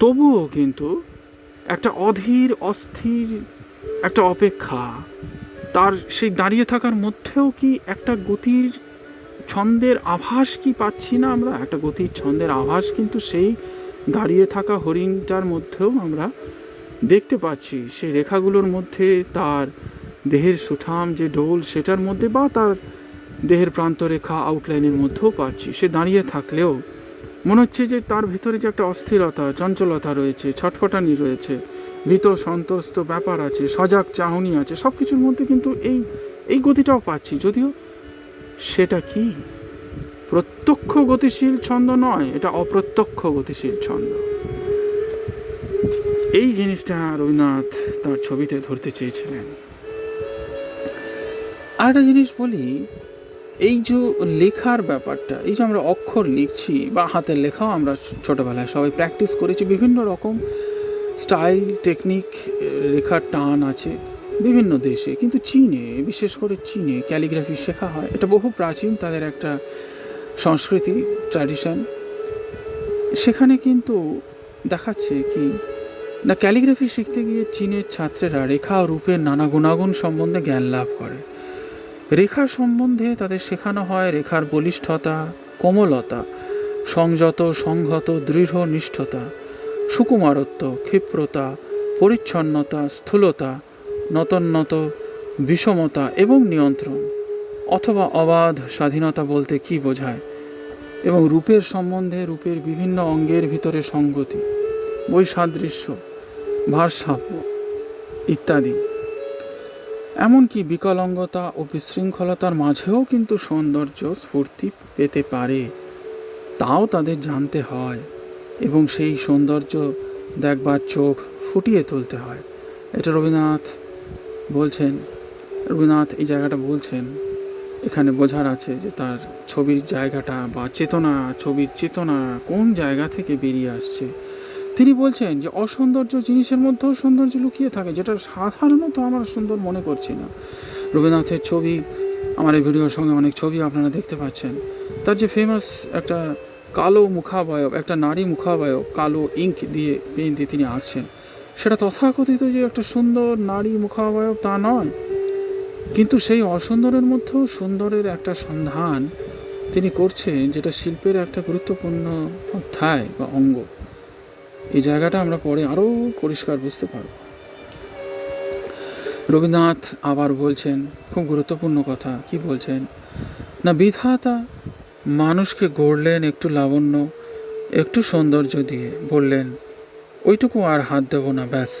[SPEAKER 1] তবুও কিন্তু একটা অধীর অস্থির একটা অপেক্ষা, তার সেই দাঁড়িয়ে থাকার মধ্যেও কি একটা গতির ছন্দের আভাস কি পাচ্ছি না আমরা? একটা গতির ছন্দের আভাস কিন্তু সেই দাঁড়িয়ে থাকা হরিণটার মধ্যেও আমরা দেখতে পাচ্ছি। সেই রেখাগুলোর মধ্যে তার দেহের সুঠাম যে ডোল সেটার মধ্যে, বা তার দেহের প্রান্তরেখা আউটলাইনের মধ্যেও পাচ্ছি। সে দাঁড়িয়ে থাকলেও মনে হচ্ছে যে তার ভিতরে যে একটা অস্থিরতা, চঞ্চলতা রয়েছে, ছটফটানি রয়েছে, ভীত সন্ত্রস্ত ব্যাপার আছে, সজাগ চাহনি আছে, সব কিছুর মধ্যে কিন্তু এই গতিটাও পাচ্ছি। যদিও সেটা কি প্রত্যক্ষ গতিশীল ছন্দ নয়, এটা অপ্রত্যক্ষ গতিশীল ছন্দ। এই জিনিসটা রবীন্দ্রনাথ তার ছবিতে ধরতে চেয়েছিলেন। আরেকটা জিনিস বলি, এই যে লেখার ব্যাপারটা, এই যে আমরা অক্ষর লিখছি বা হাতের লেখাও আমরা ছোটোবেলায় সবাই প্র্যাকটিস করেছি, বিভিন্ন রকম স্টাইল টেকনিক লেখার টান আছে বিভিন্ন দেশে, কিন্তু চীনে, বিশেষ করে চীনে ক্যালিগ্রাফি শেখা হয়। এটা বহু প্রাচীন তাদের একটা সংস্কৃতি, ট্র্যাডিশন। সেখানে কিন্তু দেখাচ্ছে কি না, ক্যালিগ্রাফি শিখতে গিয়ে চীনের ছাত্রেরা রেখা ও রূপের নানা গুণাগুণ সম্বন্ধে জ্ঞান লাভ করে। রেখা সম্বন্ধে তাদের শেখানো হয় রেখার বলিষ্ঠতা, কোমলতা, সংযত, সংহত, দৃঢ় নিষ্ঠতা, সুকুমারত্ব, ক্ষিপ্রতা, পরিচ্ছন্নতা, স্থূলতা, নতন্নত, বিষমতা এবং নিয়ন্ত্রণ, অথবা অবাধ স্বাধীনতা বলতে কি বোঝায়, এবং রূপের সম্বন্ধে রূপের বিভিন্ন অঙ্গের ভিতরে সঙ্গতি, বৈসাদৃশ্য, ভারসাম্য ইত্যাদি। এমনকি বিকলাঙ্গতা ও বিশৃঙ্খলতার মাঝেও কিন্তু সৌন্দর্য স্ফূর্তি পেতে পারে, তাও তাদের জানতে হয়, এবং সেই সৌন্দর্য দেখবার চোখ ফুটিয়ে তুলতে হয়। এটা রবীন্দ্রনাথ বলছেন। রবীন্দ্রনাথ এই জায়গাটা বলছেন, এখানে বোঝার আছে যে তার ছবির জায়গাটা বা চেতনা, ছবির চেতনা কোন জায়গা থেকে বেরিয়ে আসছে। তিনি বলছেন যে অসৌন্দর্য জিনিসের মধ্যেও সৌন্দর্য লুকিয়ে থাকে, যেটা সাধারণত আমরা সুন্দর মনে করছি না। রবীন্দ্রনাথের ছবি, আমার এই ভিডিওর সঙ্গে অনেক ছবি আপনারা দেখতে পাচ্ছেন। তার যে ফেমাস একটা কালো মুখাবয়ব, একটা নারী মুখাবয়ব, কালো ইঙ্ক দিয়ে, পেন দিয়ে তিনি আঁকছেন, সেটা তথাকথিত যে একটা সুন্দর নারী মুখাবয়ব তা নয়, কিন্তু সেই অসুন্দরের মধ্যেও সুন্দরের একটা সন্ধান তিনি করছেন, যেটা শিল্পের একটা গুরুত্বপূর্ণ অধ্যায় বা অঙ্গ। এই জায়গাটা আমরা পরে আরও পরিষ্কার বুঝতে পারব। রবীন্দ্রনাথ আবার বলছেন খুব গুরুত্বপূর্ণ কথা। কি বলছেন না, বিধাতা মানুষকে গড়লেন একটু লাবণ্য, একটু সৌন্দর্য দিয়ে, বললেন ওইটুকু আর হাত দেব না, ব্যাস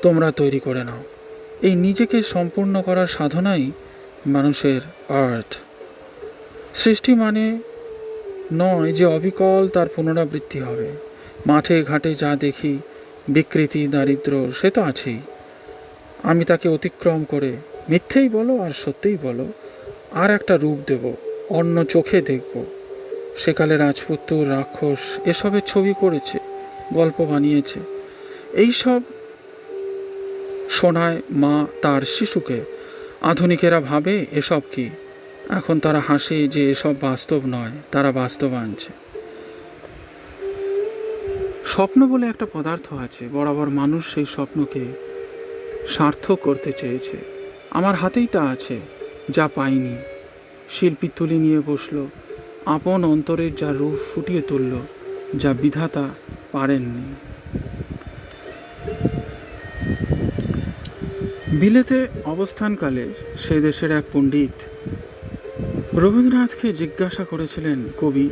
[SPEAKER 1] তোমরা তৈরি করে নাও। এই নিজেকে সম্পূর্ণ করার সাধনাই মানুষের আর্ট। সৃষ্টি মানে নয় যে অবিকল তার পুনরাবৃত্তি হবে। মাঠে ঘাটে যা দেখি, বিকৃতি, দারিদ্র্য, সে তো আছেই। আমি তাকে অতিক্রম করে, মিথ্যেই বলো আর সত্যিই বলো, আর একটা রূপ দেব, অন্য চোখে দেখব। সেকালে রাজপুত্র, রাক্ষস এসবের ছবি করেছে, গল্প বানিয়েছে। এইসব শোনায় মা তার শিশুকে। আধুনিকেরা ভাবে এসব কি, এখন তারা হাসে যে এসব বাস্তব নয়, তারা বাস্তব আনছে। স্বপ্ন বলে একটা পদার্থ আছে, বরাবর মানুষ সেই স্বপ্নকে সার্থক করতে চেয়েছে। আমার হাতেই তা আছে, যা পাইনি। শিল্পী তুলি নিয়ে বসল, আপন অন্তরের যা রূপ ফুটিয়ে তুলল, যা বিধাতা পারেননি। বিলেতে অবস্থানকালে সে দেশের এক পণ্ডিত রবীন্দ্রনাথকে জিজ্ঞাসা করেছিলেন, কবি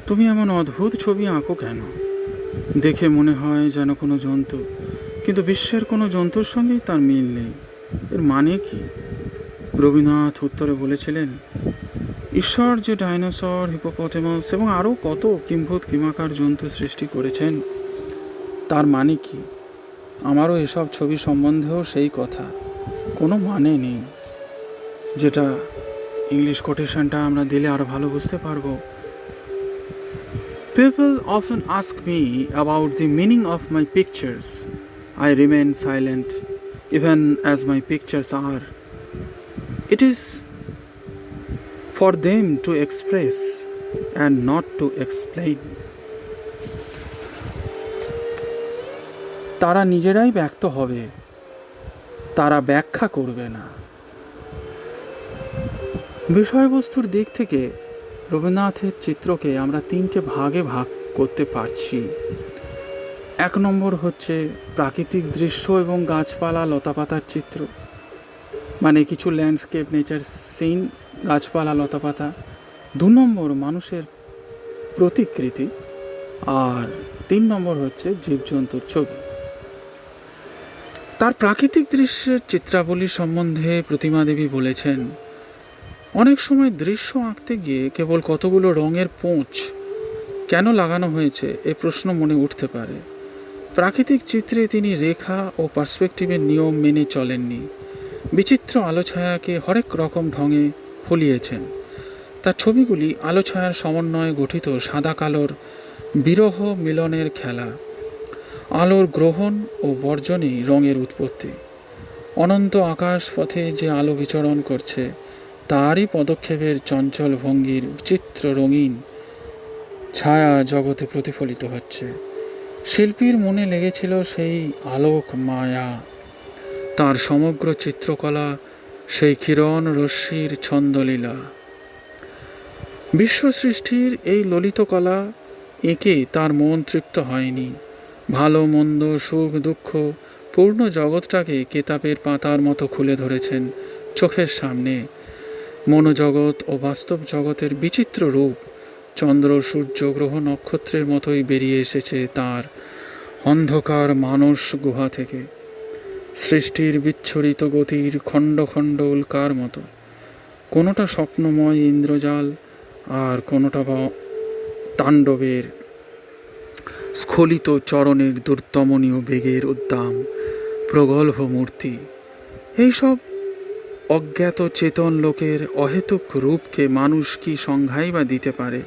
[SPEAKER 1] তুমি এমন অদ্ভুত ছবি আঁকো কেন? দেখে মনে হয় যেন কোনো জন্তু, কিন্তু বিশ্বের কোনো জন্তুর সঙ্গেই তার মিল নেই। এর মানে কি? রবীন্দ্রনাথ উত্তরে বলেছিলেন, ঈশ্বর যে ডাইনোসর, হিপোপটেমাস এবং আরও কত কিম্ভূত কিমাকার জন্তু সৃষ্টি করেছেন, তার মানে কি? আমারও এসব ছবি সম্বন্ধেও সেই কথা, কোনো মানে নেই। যেটা ইংলিশ কোটেশনটা আমরা দিলে আরও ভালো বুঝতে পারবো। People often ask me about the meaning of my pictures. I remain silent, even as my pictures are. It is for them to express and not to explain. তারা নিজেরাই ব্যক্ত হবে, তারা ব্যাখ্যা করবে না। বিষয়বস্তুর দিক থেকে রবীন্দ্রনাথের চিত্রকে আমরা তিনটে ভাগে ভাগ করতে পারছি। এক নম্বর হচ্ছে প্রাকৃতিক দৃশ্য এবং গাছপালা লতাপাতার চিত্র, মানে কিছু ল্যান্ডস্কেপ নেচার সিন, গাছপালা লতাপাতা। দু নম্বর মানুষের প্রতিকৃতি, আর তিন নম্বর হচ্ছে জীবজন্তুর ছবি। তার প্রাকৃতিক দৃশ্যের চিত্রাবলী সম্বন্ধে প্রতিমা দেবী বলেছেন, অনেক সময় দৃশ্য আঁকতে গিয়ে কেবল কতগুলো রঙের পোঁচ কেন লাগানো হয়েছে এ প্রশ্ন মনে উঠতে পারে। প্রাকৃতিক চিত্রে তিনি রেখা ও পার্সপেক্টিভের নিয়ম মেনে চলেননি, বিচিত্র আলো ছায়াকে হরেক রকম ঢঙে ফলিয়েছেন। তার ছবিগুলি আলো ছায়ার সমন্বয়ে গঠিত সাদা কালোর বিরহ মিলনের খেলা। আলোর গ্রহণ ও বর্জনেই রঙের উৎপত্তি। অনন্ত আকাশ পথে যে আলো বিচরণ করছে তারই পদক্ষেপের চঞ্চল ভঙ্গির চিত্র রঙিন ছায়া জগতে প্রতিফলিত হচ্ছে। শিল্পীর মনে লেগেছিল সেই আলোক মায়া, তার সমগ্র চিত্রকলা সেই কিরণ রশ্মির ছন্দলীলা। বিশ্ব সৃষ্টির এই ললিত কলা এঁকে তার মন তৃপ্ত হয়নি। ভালো মন্দ সুখ দুঃখ পূর্ণ জগৎটাকে কেতাবের পাতার মতো খুলে ধরেছেন চোখের সামনে। মনোজগৎ ও বাস্তব জগতের বিচিত্র রূপ চন্দ্র সূর্য গ্রহ নক্ষত্রের মতোই বেরিয়ে এসেছে তার অন্ধকার মানস গুহা থেকে, সৃষ্টির বিচ্ছরিত গতির খণ্ড খণ্ড উল্কার মতো। কোনোটা স্বপ্নময় ইন্দ্রজাল, আর কোনোটা বা তাণ্ডবের স্খলিত চরণের দুর্দমনীয় বেগের উদ্দাম প্রগল্ভ মূর্তি। এইসব অজ্ঞাত চেতন লোকের অহেতুক রূপকে মানুষ কি সংজ্ঞাই বা দিতে পারে?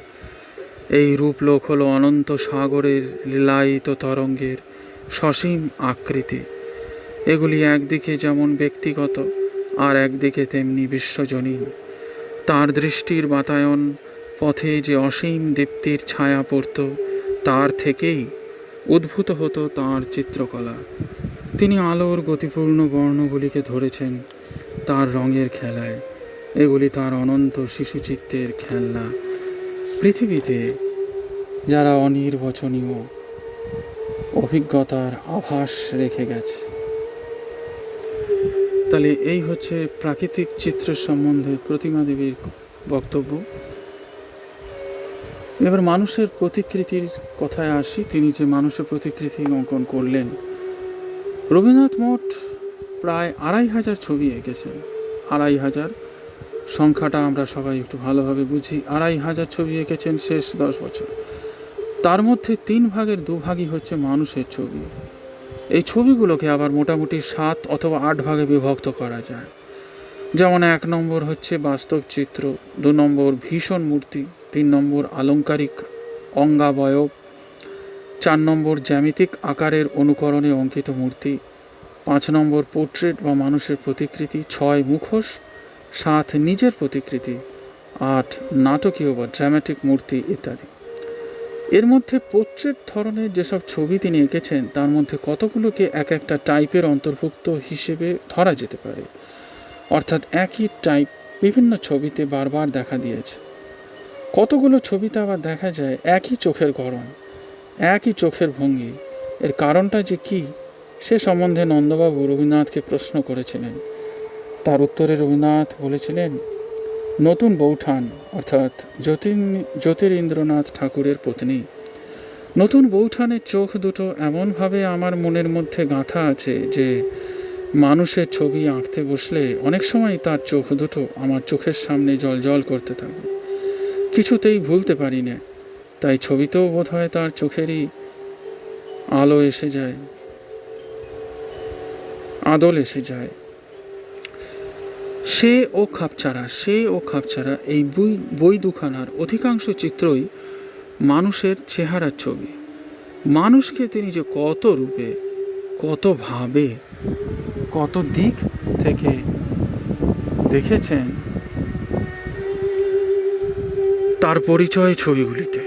[SPEAKER 1] এই রূপলোক হলো অনন্ত সাগরের লীলায়িত তরঙ্গের সসীম আকৃতি। এগুলি একদিকে যেমন ব্যক্তিগত, আর একদিকে তেমনি বিশ্বজনীন। তার দৃষ্টির বাতায়ন পথে যে অসীম দীপ্তির ছায়া পড়ত, তার থেকেই উদ্ভূত হতো তাঁর চিত্রকলা। তিনি আলোর গতিপূর্ণ বর্ণগুলিকে ধরেছেন তার রঙের খেলায়। এগুলি তার অনন্ত শিশুচিত্তের খেলনা, পৃথিবীতে যারা অনির্বচনীয় অভিজ্ঞতার আভাস রেখে গেছে। তাহলে এই হচ্ছে প্রাকৃতিক চিত্রের সম্বন্ধে প্রতিমা দেবীর বক্তব্য। এবার মানুষের প্রতিকৃতির কথায় আসি। তিনি যে মানুষের প্রতিকৃতি অঙ্কন করলেন, রবীন্দ্রনাথ মোট প্রায় ২৫০০ ছবি এঁকেছেন। ২৫০০ সংখ্যাটা আমরা সবাই একটু ভালোভাবে বুঝি। ২৫০০ ছবি এঁকেছেন শেষ 10 বছর। তার মধ্যে 3 ভাগের 2 ভাগই হচ্ছে মানুষের ছবি। এই ছবিগুলোকে আবার মোটামুটি 7 অথবা 8 ভাগে বিভক্ত করা যায়। যেমন 1 নম্বর হচ্ছে বাস্তব চিত্র, 2 নম্বর ভীষণ মূর্তি, 3 নম্বর আলংকারিক অঙ্গাবয়ব, 4 নম্বর জ্যামিতিক আকারের অনুকরণে অঙ্কিত মূর্তি, 5 নম্বর পোর্ট্রেট বা মানুষের প্রতিকৃতি, 6 মুখোশ, 7 নিজের প্রতিকৃতি, 8 নাটকীয় বা ড্রামাটিক মূর্তি ইত্যাদি। এর মধ্যে পোর্ট্রেট ধরনের যেসব ছবি তিনি এঁকেছেন তার মধ্যে কতগুলোকে এক একটা টাইপের অন্তর্ভুক্ত হিসেবে ধরা যেতে পারে। অর্থাৎ একই টাইপ বিভিন্ন ছবিতে বারবার দেখা দিয়েছে। কতগুলো ছবিতে আবার দেখা যায় একই চোখের গড়ন, একই চোখের ভঙ্গি। এর কারণটা যে কি, সে সম্বন্ধে নন্দবাবু রবীন্দ্রনাথকে প্রশ্ন করেছিলেন। তার উত্তরে রবীন্দ্রনাথ বলেছিলেন, নতুন বৌঠান অর্থাৎ জ্যোতিরিন্দ্রনাথ ঠাকুরের পত্নী, নতুন বৌঠানের চোখ দুটো এমনভাবে আমার মনের মধ্যে গাঁথা আছে যে মানুষের ছবি আঁকতে বসলে অনেক সময় তার চোখ দুটো আমার চোখের সামনে জল করতে থাকে, কিছুতেই ভুলতে পারি না। তাই ছবিতেও বোধ হয় তার চোখেরই আলো এসে যায়, আদল এসে যায়। সে ও খাপছাড়া এই বই দুখানার অধিকাংশ চিত্রই মানুষের চেহারার ছবি। মানুষকে তিনি যে কত রূপে, কত ভাবে, কত দিক থেকে দেখেছেন তার পরিচয় ছবিগুলিতে।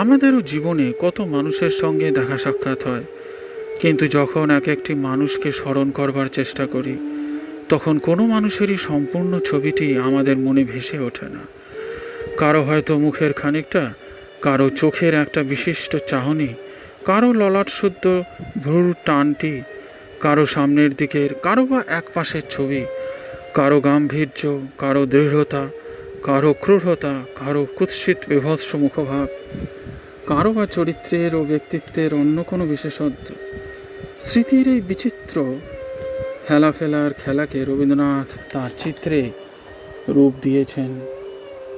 [SPEAKER 1] আমাদেরও জীবনে কত মানুষের সঙ্গে দেখা সাক্ষাৎ হয়, কিন্তু যখন এক একটি মানুষকে স্মরণ করবার চেষ্টা করি, তখন কোনো মানুষেরই সম্পূর্ণ ছবিটি আমাদের মনে ভেসে ওঠে না। কারো হয়তো মুখের খানিকটা, কারো চোখের একটা বিশিষ্ট চাহনি, কারো ললাট শুদ্ধ ভ্রুর টানটি, কারো সামনের দিকের, কারো বা এক পাশের ছবি, কারো গাম্ভীর্য, কারো দৃঢ়তা, কারো ক্রূরতা, কারো কুৎসিত বিভৎস মুখভাব, কারো বা চরিত্রের ও ব্যক্তিত্বের অন্য কোনো বিশেষত্ব। স্মৃতির এই বিচিত্র হেলাফেলার খেলাকে রবীন্দ্রনাথ তাঁর চিত্রে রূপ দিয়েছেন।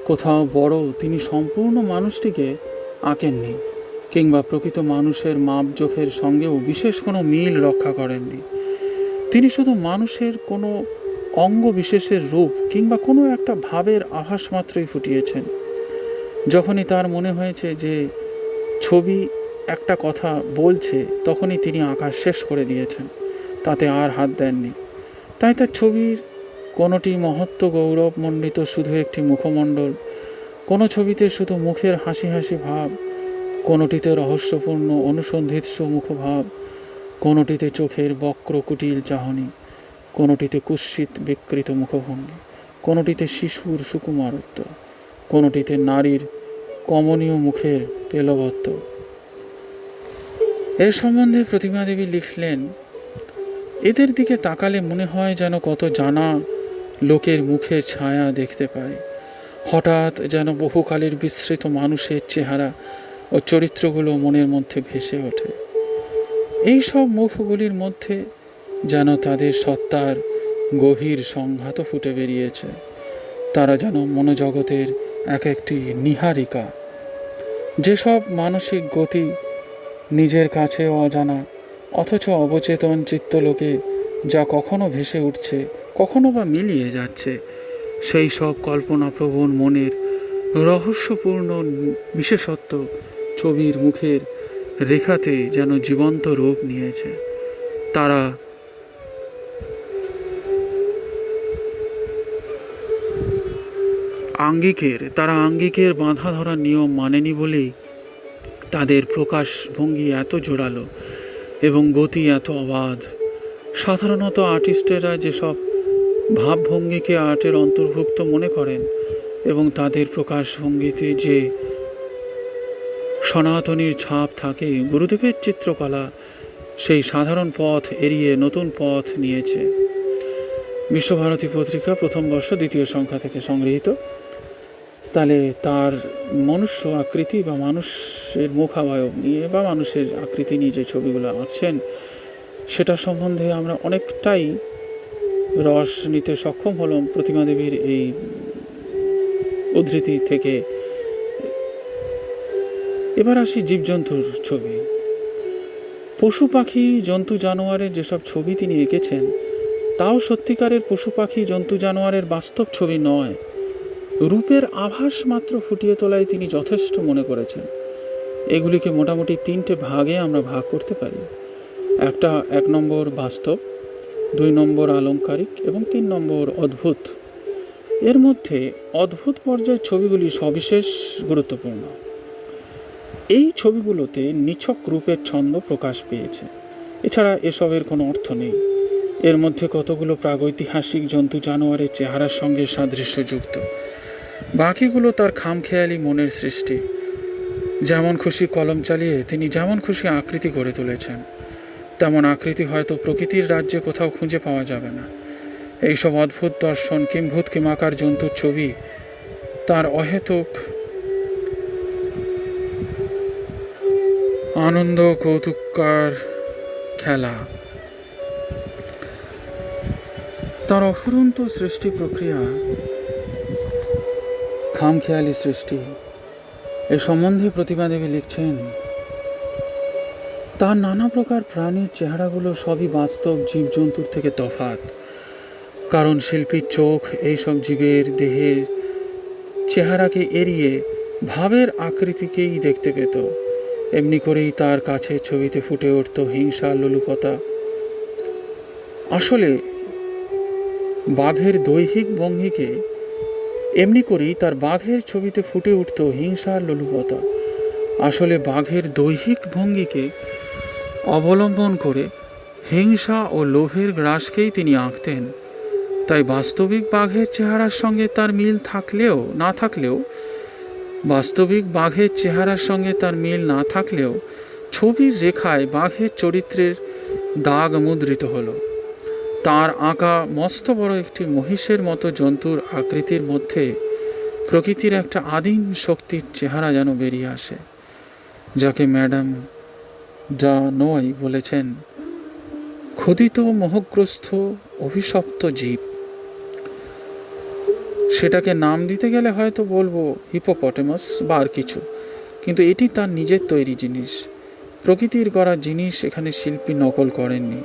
[SPEAKER 1] কোথাও বড় তিনি সম্পূর্ণ মানুষটিকে আঁকেননি, কিংবা প্রকৃত মানুষের মাপজোখের সঙ্গেও বিশেষ কোনো মিল রক্ষা করেননি। তিনি শুধু মানুষের কোনো অঙ্গ বিশেষের রূপ কিংবা কোনো একটা ভাবের আভাস মাত্রই ফুটিয়েছেন। যখনই তার মনে হয়েছে যে ছবি একটা কথা বলছে, তখনই তিনি আঁকা শেষ করে দিয়েছেন, তাতে আর হাত দেননি। তাই তার ছবির কোনোটি মহত্ব গৌরবমণ্ডিত শুধু একটি মুখমণ্ডল, কোনো ছবিতে শুধু মুখের হাসি হাসি ভাব, কোনোটিতে রহস্যপূর্ণ অনুসন্ধিৎস মুখভাব, কোনোটিতে চোখের বক্র কুটিল চাহনি, কোনোটিতে কুৎসিত বিকৃত মুখভঙ্গি, কোনোটিতে শিশুর সুকুমারত্ব, কোনোটিতে নারীর কমনীয় মুখের তেলবত্ত। এর সম্বন্ধে প্রতিমা দেবী লিখলেন, এদের দিকে তাকালে মনে হয় যেন কত জানা লোকের মুখের ছায়া দেখতে পায়। হঠাৎ যেন বহুকালের বিস্মৃত মানুষের চেহারা ও চরিত্রগুলো মনের মধ্যে ভেসে ওঠে। এই সব মুখগুলির মধ্যে যেন তাদের সত্তার গভীর সংঘাত ফুটে বেরিয়েছে। তারা যেন মনোজগতের এক একটি নীহারিকা। যেসব মানসিক গতি নিজের কাছে অজানা, অথচ অবচেতন চিত্তলোকে যা কখনো ভেসে উঠছে, কখনো বা মিলিয়ে যাচ্ছে, সেই সব কল্পনাপ্রবণ মনের রহস্যপূর্ণ বিশেষত্ব ছবির মুখের রেখাতে যেন জীবন্ত রূপ নিয়েছে। তারা আঙ্গিকের বাঁধা ধরা নিয়ম মানেনি বলেই তাদের প্রকাশ ভঙ্গি এত জোরালো এবং গতি এত অবাধ। সাধারণত আর্টিস্টেরা যেসব ভাবভঙ্গিকে আর্টের অন্তর্ভুক্ত মনে করেন এবং তাদের প্রকাশভঙ্গিতে যে সনাতনীর ছাপ থাকে, গুরুদেবের চিত্রকলা সেই সাধারণ পথ এড়িয়ে নতুন পথ নিয়েছে। বিশ্বভারতী পত্রিকা প্রথম বর্ষ 2য় সংখ্যা থেকে সংগৃহীত। তাহলে তার মনুষ্য আকৃতি বা মানুষের মুখাবয়ব নিয়ে বা মানুষের আকৃতি নিয়ে যে ছবিগুলো আঁকছেন, সেটা সম্বন্ধে আমরা অনেকটাই রস নিতে সক্ষম হলাম প্রতিমা দেবীর এই উদ্ধৃতি থেকে। এবার আসি জীবজন্তুর ছবি। পশু পাখি জন্তু জানোয়ারের যেসব ছবি তিনি এঁকেছেন, তাও সত্যিকারের পশু পাখি জন্তু জানোয়ারের বাস্তব ছবি নয়, রূপের আভাস মাত্র ফুটিয়ে তোলায় তিনি যথেষ্ট মনে করেছেন। এগুলিকে মোটামুটি 3টে ভাগে আমরা ভাগ করতে পারি। 1 নম্বর বাস্তব, 2 নম্বর আলংকারিক এবং 3 নম্বর অদ্ভুত। এর মধ্যে অদ্ভুত পর্যায়ের ছবিগুলি সবিশেষ গুরুত্বপূর্ণ। এই ছবিগুলোতে নিছক রূপের ছন্দ প্রকাশ পেয়েছে, এছাড়া এসবের কোনো অর্থ নেই। এর মধ্যে কতগুলো প্রাগৈতিহাসিক জন্তু জানোয়ারের চেহারার সঙ্গে সাদৃশ্যযুক্ত, বাকিগুলো তার খামখেয়ালি মনের সৃষ্টি। যেমন খুশি কলম চালিয়ে তিনি যেমন খুশি আকৃতি গড়ে তুলেছেন, তেমন আকৃতি হয়তো প্রকৃতির রাজ্যে কোথাও খুঁজে পাওয়া যাবে না। এইসব অদ্ভুত দর্শন কিম্ভূত কিমাকার জন্তুর ছবি তার অহেতুক আনন্দ কৌতুকার খেলা, তার অফুরন্ত সৃষ্টি প্রক্রিয়া, খামখেয়ালি সৃষ্টি, এ সম্বন্ধে প্রতিমা দেবী লিখছেন, তার নানা প্রকার প্রাণীর চেহারাগুলো সবই বাস্তব জীবজন্তুর থেকে তফাৎ। কারণ শিল্পীর চোখ এইসব জীবের দেহের চেহারাকে এড়িয়ে ভাবের আকৃতিকেই দেখতে পেত। এমনি করেই তার কাছে ছবিতে ফুটে উঠত হিংসা, লোলুপতা। আসলে বাঘের দৈহিক ভঙ্গিকে এমনি করেই তার বাঘের ছবিতে ফুটে উঠত হিংসা, লোলুপতা। আসলে বাঘের দৈহিক ভঙ্গিকে অবলম্বন করে হিংসা ও লোভের গ্রাসকেই তিনি আঁকতেন। তাই বাস্তবিক বাঘের চেহারার সঙ্গে তার মিল না থাকলেও ছবির রেখায় বাঘের চরিত্রের দাগ মুদ্রিত হলো। তার আঁকা মস্ত বড় একটি মহিষের মতো জন্তুর আকৃতির মধ্যে প্রকৃতির একটা আদিম শক্তির চেহারা যেন বেরিয়ে আসে, যাকে ম্যাডাম ডা নোয়াই বলেছেন ক্ষুধিত মোহগ্রস্ত অভিশপ্ত জীব। সেটাকে নাম দিতে গেলে হয়তো বলবো হিপোপটেমাস বা আর কিছু, কিন্তু এটি তার নিজের তৈরি জিনিস, প্রকৃতির গড়া জিনিস। এখানে শিল্পী নকল করেননি,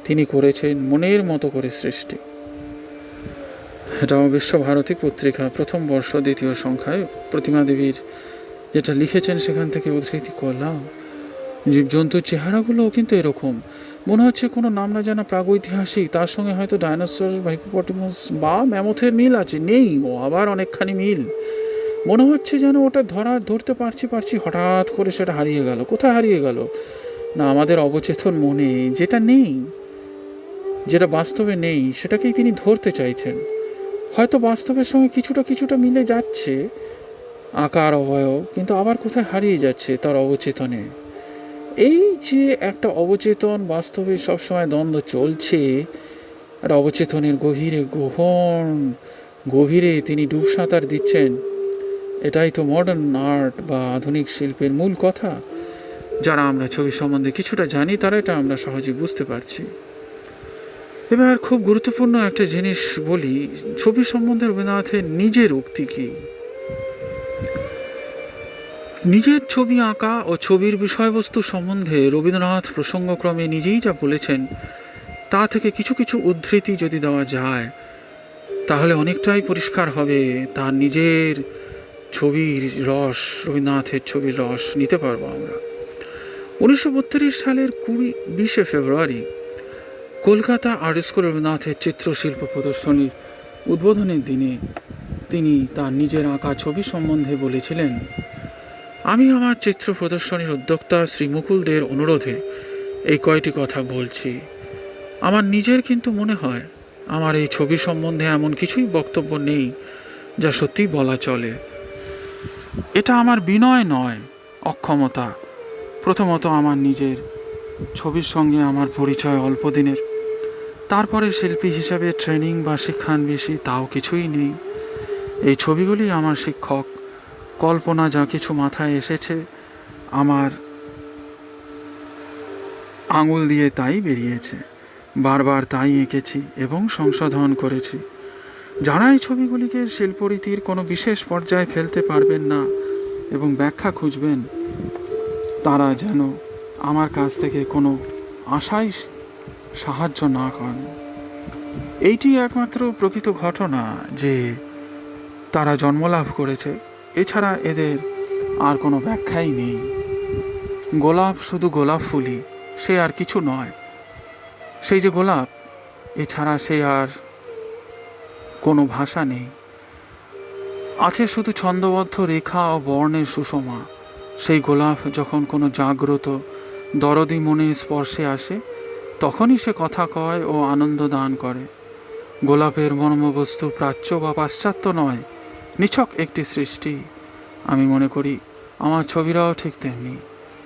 [SPEAKER 1] তিনি করেছেন মনের মতো করে সৃষ্টি। এটা বিশ্বভারতী পত্রিকা প্রথম বর্ষ 2য় সংখ্যায় প্রতিমা দেবীর যেটা লিখেছেন সেখান থেকে উদ্ধৃতি করলাম। জীবজন্তুর চেহারাগুলো কিন্তু এরকম মনে হচ্ছে কোনো নাম না জানা প্রাগৈতিহাসিক, তার সঙ্গে হয়তো ডাইনোসর বা হিপোপটেমাস বা ম্যামথের মিল আছে, নেই ও আবার অনেকখানি মিল। মনে হচ্ছে যেন ওটা ধরতে পারছি, হঠাৎ করে সেটা হারিয়ে গেল। কোথায় হারিয়ে গেল? না আমাদের অবচেতন মনে, যেটা বাস্তবে নেই সেটাকেই তিনি ধরতে চাইছেন। হয়তো বাস্তবের সঙ্গে কিছুটা মিলে যাচ্ছে আকার অবয়ব, কিন্তু আবার কোথায় হারিয়ে যাচ্ছে তার অবচেতনে। এই যে একটা অবচেতন বাস্তবে সবসময় দ্বন্দ্ব চলছে, একটা অবচেতনের গভীরে তিনি ডুব সাঁতার দিচ্ছেন। এটাই তো মডার্ন আর্ট বা আধুনিক শিল্পের মূল কথা। যারা আমরা ছবি সম্বন্ধে কিছুটা জানি তারা এটা আমরা সহজে বুঝতে পারছি। এবার খুব গুরুত্বপূর্ণ একটা জিনিস বলি, ছবি সম্বন্ধে রবীন্দ্রনাথের নিজের উক্তি কি। নিজের ছবি আঁকা ও ছবির বিষয়বস্তু সম্বন্ধে রবীন্দ্রনাথ প্রসঙ্গক্রমে নিজেই যা বলেছেন তা থেকে কিছু উদ্ধৃতি যদি দেওয়া যায় তাহলে অনেকটাই পরিষ্কার হবে তার নিজের ছবির রস, রবীন্দ্রনাথের ছবির রস নিতে পারবো আমরা। 1932 সালের 20 ফেব্রুয়ারি কলকাতা আর্ট স্কুল রবীন্দ্রনাথের চিত্রশিল্প প্রদর্শনীর উদ্বোধনের দিনে তিনি তার নিজের আঁকা ছবি সম্বন্ধে বলেছিলেন, আমি আমার চিত্র প্রদর্শনীর উদ্যোক্তা শ্রী মুকুল দের অনুরোধে এই কয়টি কথা বলছি। আমার নিজের কিন্তু মনে হয় আমার এই ছবি সম্বন্ধে এমন কিছুই বক্তব্য নেই যা সত্যি বলা চলে। এটা আমার বিনয় নয়, অক্ষমতা। প্রথমত আমার নিজের ছবির সঙ্গে আমার পরিচয় অল্প দিনের, তারপরে শিল্পী হিসাবে ট্রেনিং বা শিক্ষান বেশি তাও কিছুই নেই। এই ছবিগুলি আমার শিক্ষক, কল্পনা যা কিছু মাথায় এসেছে আমার আঙুল দিয়ে তাই বেরিয়েছে, বারবার তাই এঁকেছি এবং সংশোধন করেছি। যারা এই ছবিগুলিকে শিল্পরীতির কোনো বিশেষ পর্যায়ে ফেলতে পারবেন না এবং ব্যাখ্যা খুঁজবেন তারা যেন আমার কাছ থেকে কোনো আশাই সাহায্য না করেন। এইটি একমাত্র প্রকৃত ঘটনা যে তারা জন্মলাভ করেছে, এছাড়া এদের আর কোনো ব্যাখ্যাই নেই। গোলাপ শুধু গোলাপ ফুলই, সে আর কিছু নয়। সেই যে গোলাপ, এছাড়া সে আর কোনো ভাষা নেই। আছে শুধু ছন্দবদ্ধ রেখা ও বর্ণের সুষমা। সেই গোলাপ যখন কোনো জাগ্রত দরদি মনের স্পর্শে আসে তখনই সে কথা কয় ও আনন্দ দান করে। গোলাপের মর্মবস্তু প্রাচ্য বা পাশ্চাত্য নয়, নিছক একটি সৃষ্টি। আমি মনে করি আমার ছবিরাও ঠিক তেমনি।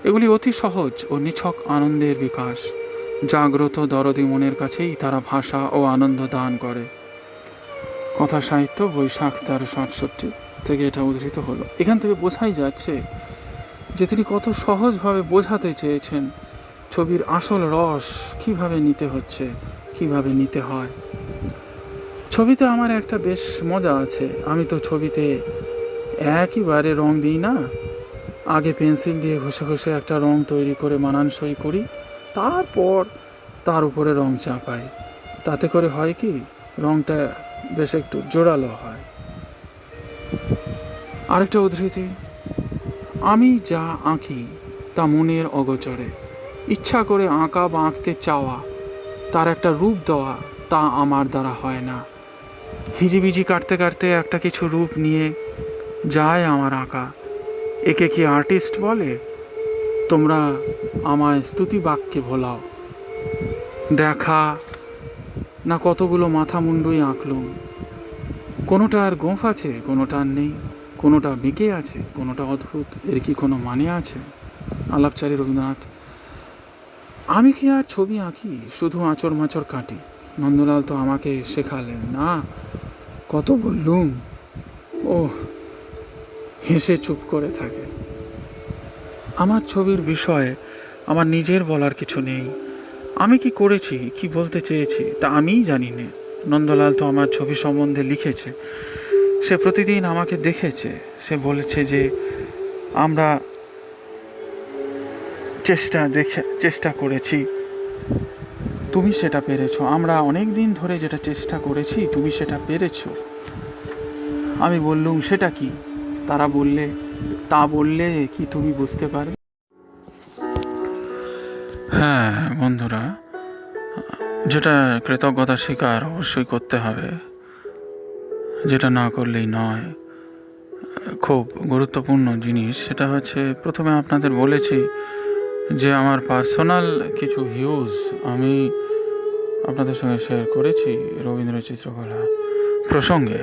[SPEAKER 1] এগুলি অতি সহজ ও নিছক আনন্দের বিকাশ। জাগ্রত দরদি মনের কাছেই তারা ভাষা ও আনন্দ দান করে। কথা সাহিত্য, বৈশাখ 1368 থেকে এটা উদ্ধৃত হলো। এখান থেকে বোঝাই যাচ্ছে যে তিনি কত সহজভাবে বোঝাতে চেয়েছেন ছবির আসল রস কিভাবে নিতে হচ্ছে, কিভাবে নিতে হয়। ছবিতে আমার একটা বেশ মজা আছে। আমি তো ছবিতে একইবারে রং দিই না, আগে পেন্সিল দিয়ে ঘষে একটা রং তৈরি করে মানানসই করি, তারপর তার উপরে রং চাপাই। তাতে করে হয় কি, রংটা বেশ একটু জোরালো হয়। আরেকটা উদ্ধৃতি, আমি যা আঁকি তা মনের অগোচরে। ইচ্ছা করে আঁকা বা আঁকতে চাওয়া, তার একটা রূপ দেওয়া, তা আমার দ্বারা হয় না। হিজিবিজি কাটতে একটা কিছু রূপ নিয়ে যায় আমার আঁকা। একে কি আর্টিস্ট বলে? তোমরা আমায় স্তুতি বাক্যে ভোলাও। দেখা না কতগুলো মাথা মুন্ডুই আঁকলুম, কোনোটার গোঁফ আছে, কোনোটার নেই, কোনোটা বেঁকে আছে, কোনোটা অদ্ভুত। এর কি কোনো মানে আছে? আলাপচারী রবীন্দ্রনাথ। আমি কি আর ছবি আঁকি, শুধু আঁচড় মাচড় কাটি? নন্দলাল তো আমাকে শেখালেন না। কত বললুম, ও হেসে চুপ করে থাকে। আমার ছবির বিষয়ে আমার নিজের বলার কিছু নেই। আমি কি করেছি, কি বলতে চেয়েছি তা আমিই জানি না। নন্দলাল তো আমার ছবি সম্বন্ধে লিখেছে, সে প্রতিদিন আমাকে দেখেছে, সে বলেছে যে আমরা চেষ্টা করেছি, তুমি সেটা পেরেছো। আমরা অনেক দিন ধরে যেটা চেষ্টা করেছি, তুমি সেটা পেরেছো। আমি বললুম, সেটা কি? তারা বললে, তা বললে কি তুমি বুঝতে পারবে? হ্যাঁ বন্ধুরা, যেটা কৃতজ্ঞতা স্বীকার অবশ্যই করতে হবে, যেটা না করলেই নয়। খুব গুরুত্বপূর্ণ জিনিস সেটা হচ্ছে, প্রথমে আপনাদের বলেছি যে আমার পার্সোনাল কিছু ভিউজ আমি আপনাদের সঙ্গে শেয়ার করেছি রবীন্দ্র চিত্রকলা প্রসঙ্গে,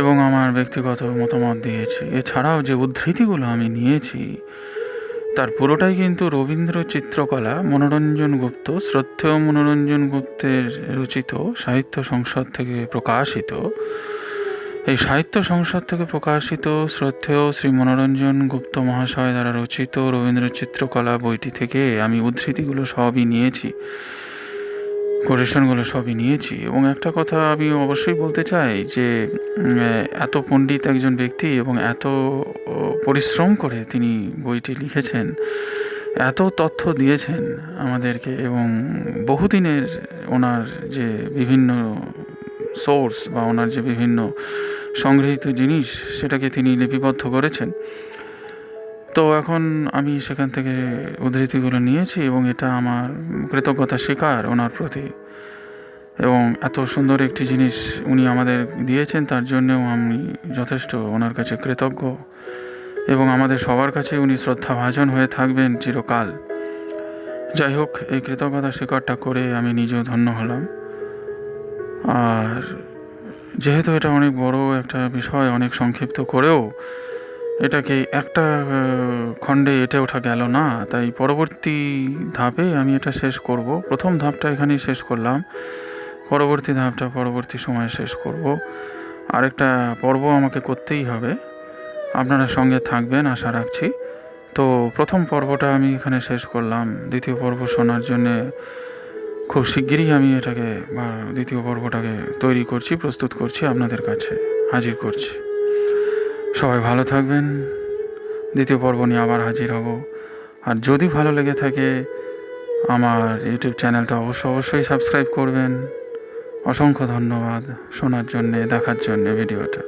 [SPEAKER 1] এবং আমার ব্যক্তিগত মতামত দিয়েছি। এছাড়াও যে উদ্ধৃতিগুলো আমি নিয়েছি তার পুরোটাই কিন্তু রবীন্দ্র চিত্রকলা মনোরঞ্জন গুপ্ত, শ্রদ্ধেয় মনোরঞ্জন গুপ্তের রচিত সাহিত্য সংসদ থেকে প্রকাশিত। এই সাহিত্য সংসদ থেকে প্রকাশিত শ্রদ্ধেয় শ্রী মনোরঞ্জন গুপ্ত মহাশয় দ্বারা রচিত রবীন্দ্র চিত্রকলা বইটি থেকে আমি উদ্ধৃতিগুলো সবই নিয়েছি, কোটেশনগুলো সবই নিয়েছি। এবং একটা কথা আমি অবশ্যই বলতে চাই যে এত পণ্ডিত একজন ব্যক্তি এবং এত পরিশ্রম করে তিনি বইটি লিখেছেন, এত তথ্য দিয়েছেন আমাদেরকে, এবং বহুদিনের ওনার যে বিভিন্ন সোর্স বা ওনার যে বিভিন্ন সংগৃহীত জিনিস সেটাকে তিনি লিপিবদ্ধ করেছেন। তো এখন আমি সেখান থেকে উদ্ধৃতিগুলো নিয়েছি এবং এটা আমার কৃতজ্ঞতা স্বীকার ওনার প্রতি। এবং এত সুন্দর একটি জিনিস উনি আমাদের দিয়েছেন, তার জন্যেও আমি যথেষ্ট ওনার কাছে কৃতজ্ঞ, এবং আমাদের সবার কাছে উনি শ্রদ্ধাভাজন হয়ে থাকবেন চিরকাল। যাই হোক, এই কৃতজ্ঞতা স্বীকারটা করে আমি নিজেও ধন্য হলাম। আর যেহেতু এটা অনেক বড় একটা বিষয়, অনেক সংক্ষিপ্ত করেও এটাকে একটা খণ্ডে এঁটে ওঠা গেল না, তাই পরবর্তী ধাপে আমি এটা শেষ করব। প্রথম ধাপটা এখানেই শেষ করলাম, পরবর্তী ধাপটা পরবর্তী সময়ে শেষ করব। আরেকটা পর্ব আমাকে করতেই হবে, আপনারা সঙ্গে থাকবেন আশা রাখছি। তো প্রথম পর্বটা আমি এখানে শেষ করলাম, দ্বিতীয় পর্ব শোনার জন্যে খুব শিগগিরই আমি এটাকে বা দ্বিতীয় পর্বটাকে তৈরি করছি, প্রস্তুত করছি, আপনাদের কাছে হাজির করছি। সবাই ভালো থাকবেন, দ্বিতীয় পর্ব নিয়ে আবার হাজির হব। আর যদি ভালো লেগে থাকে আমার ইউটিউব চ্যানেলটা অবশ্যই সাবস্ক্রাইব করবেন। অসংখ্য ধন্যবাদ শোনার জন্যে, দেখার জন্যে ভিডিওটা।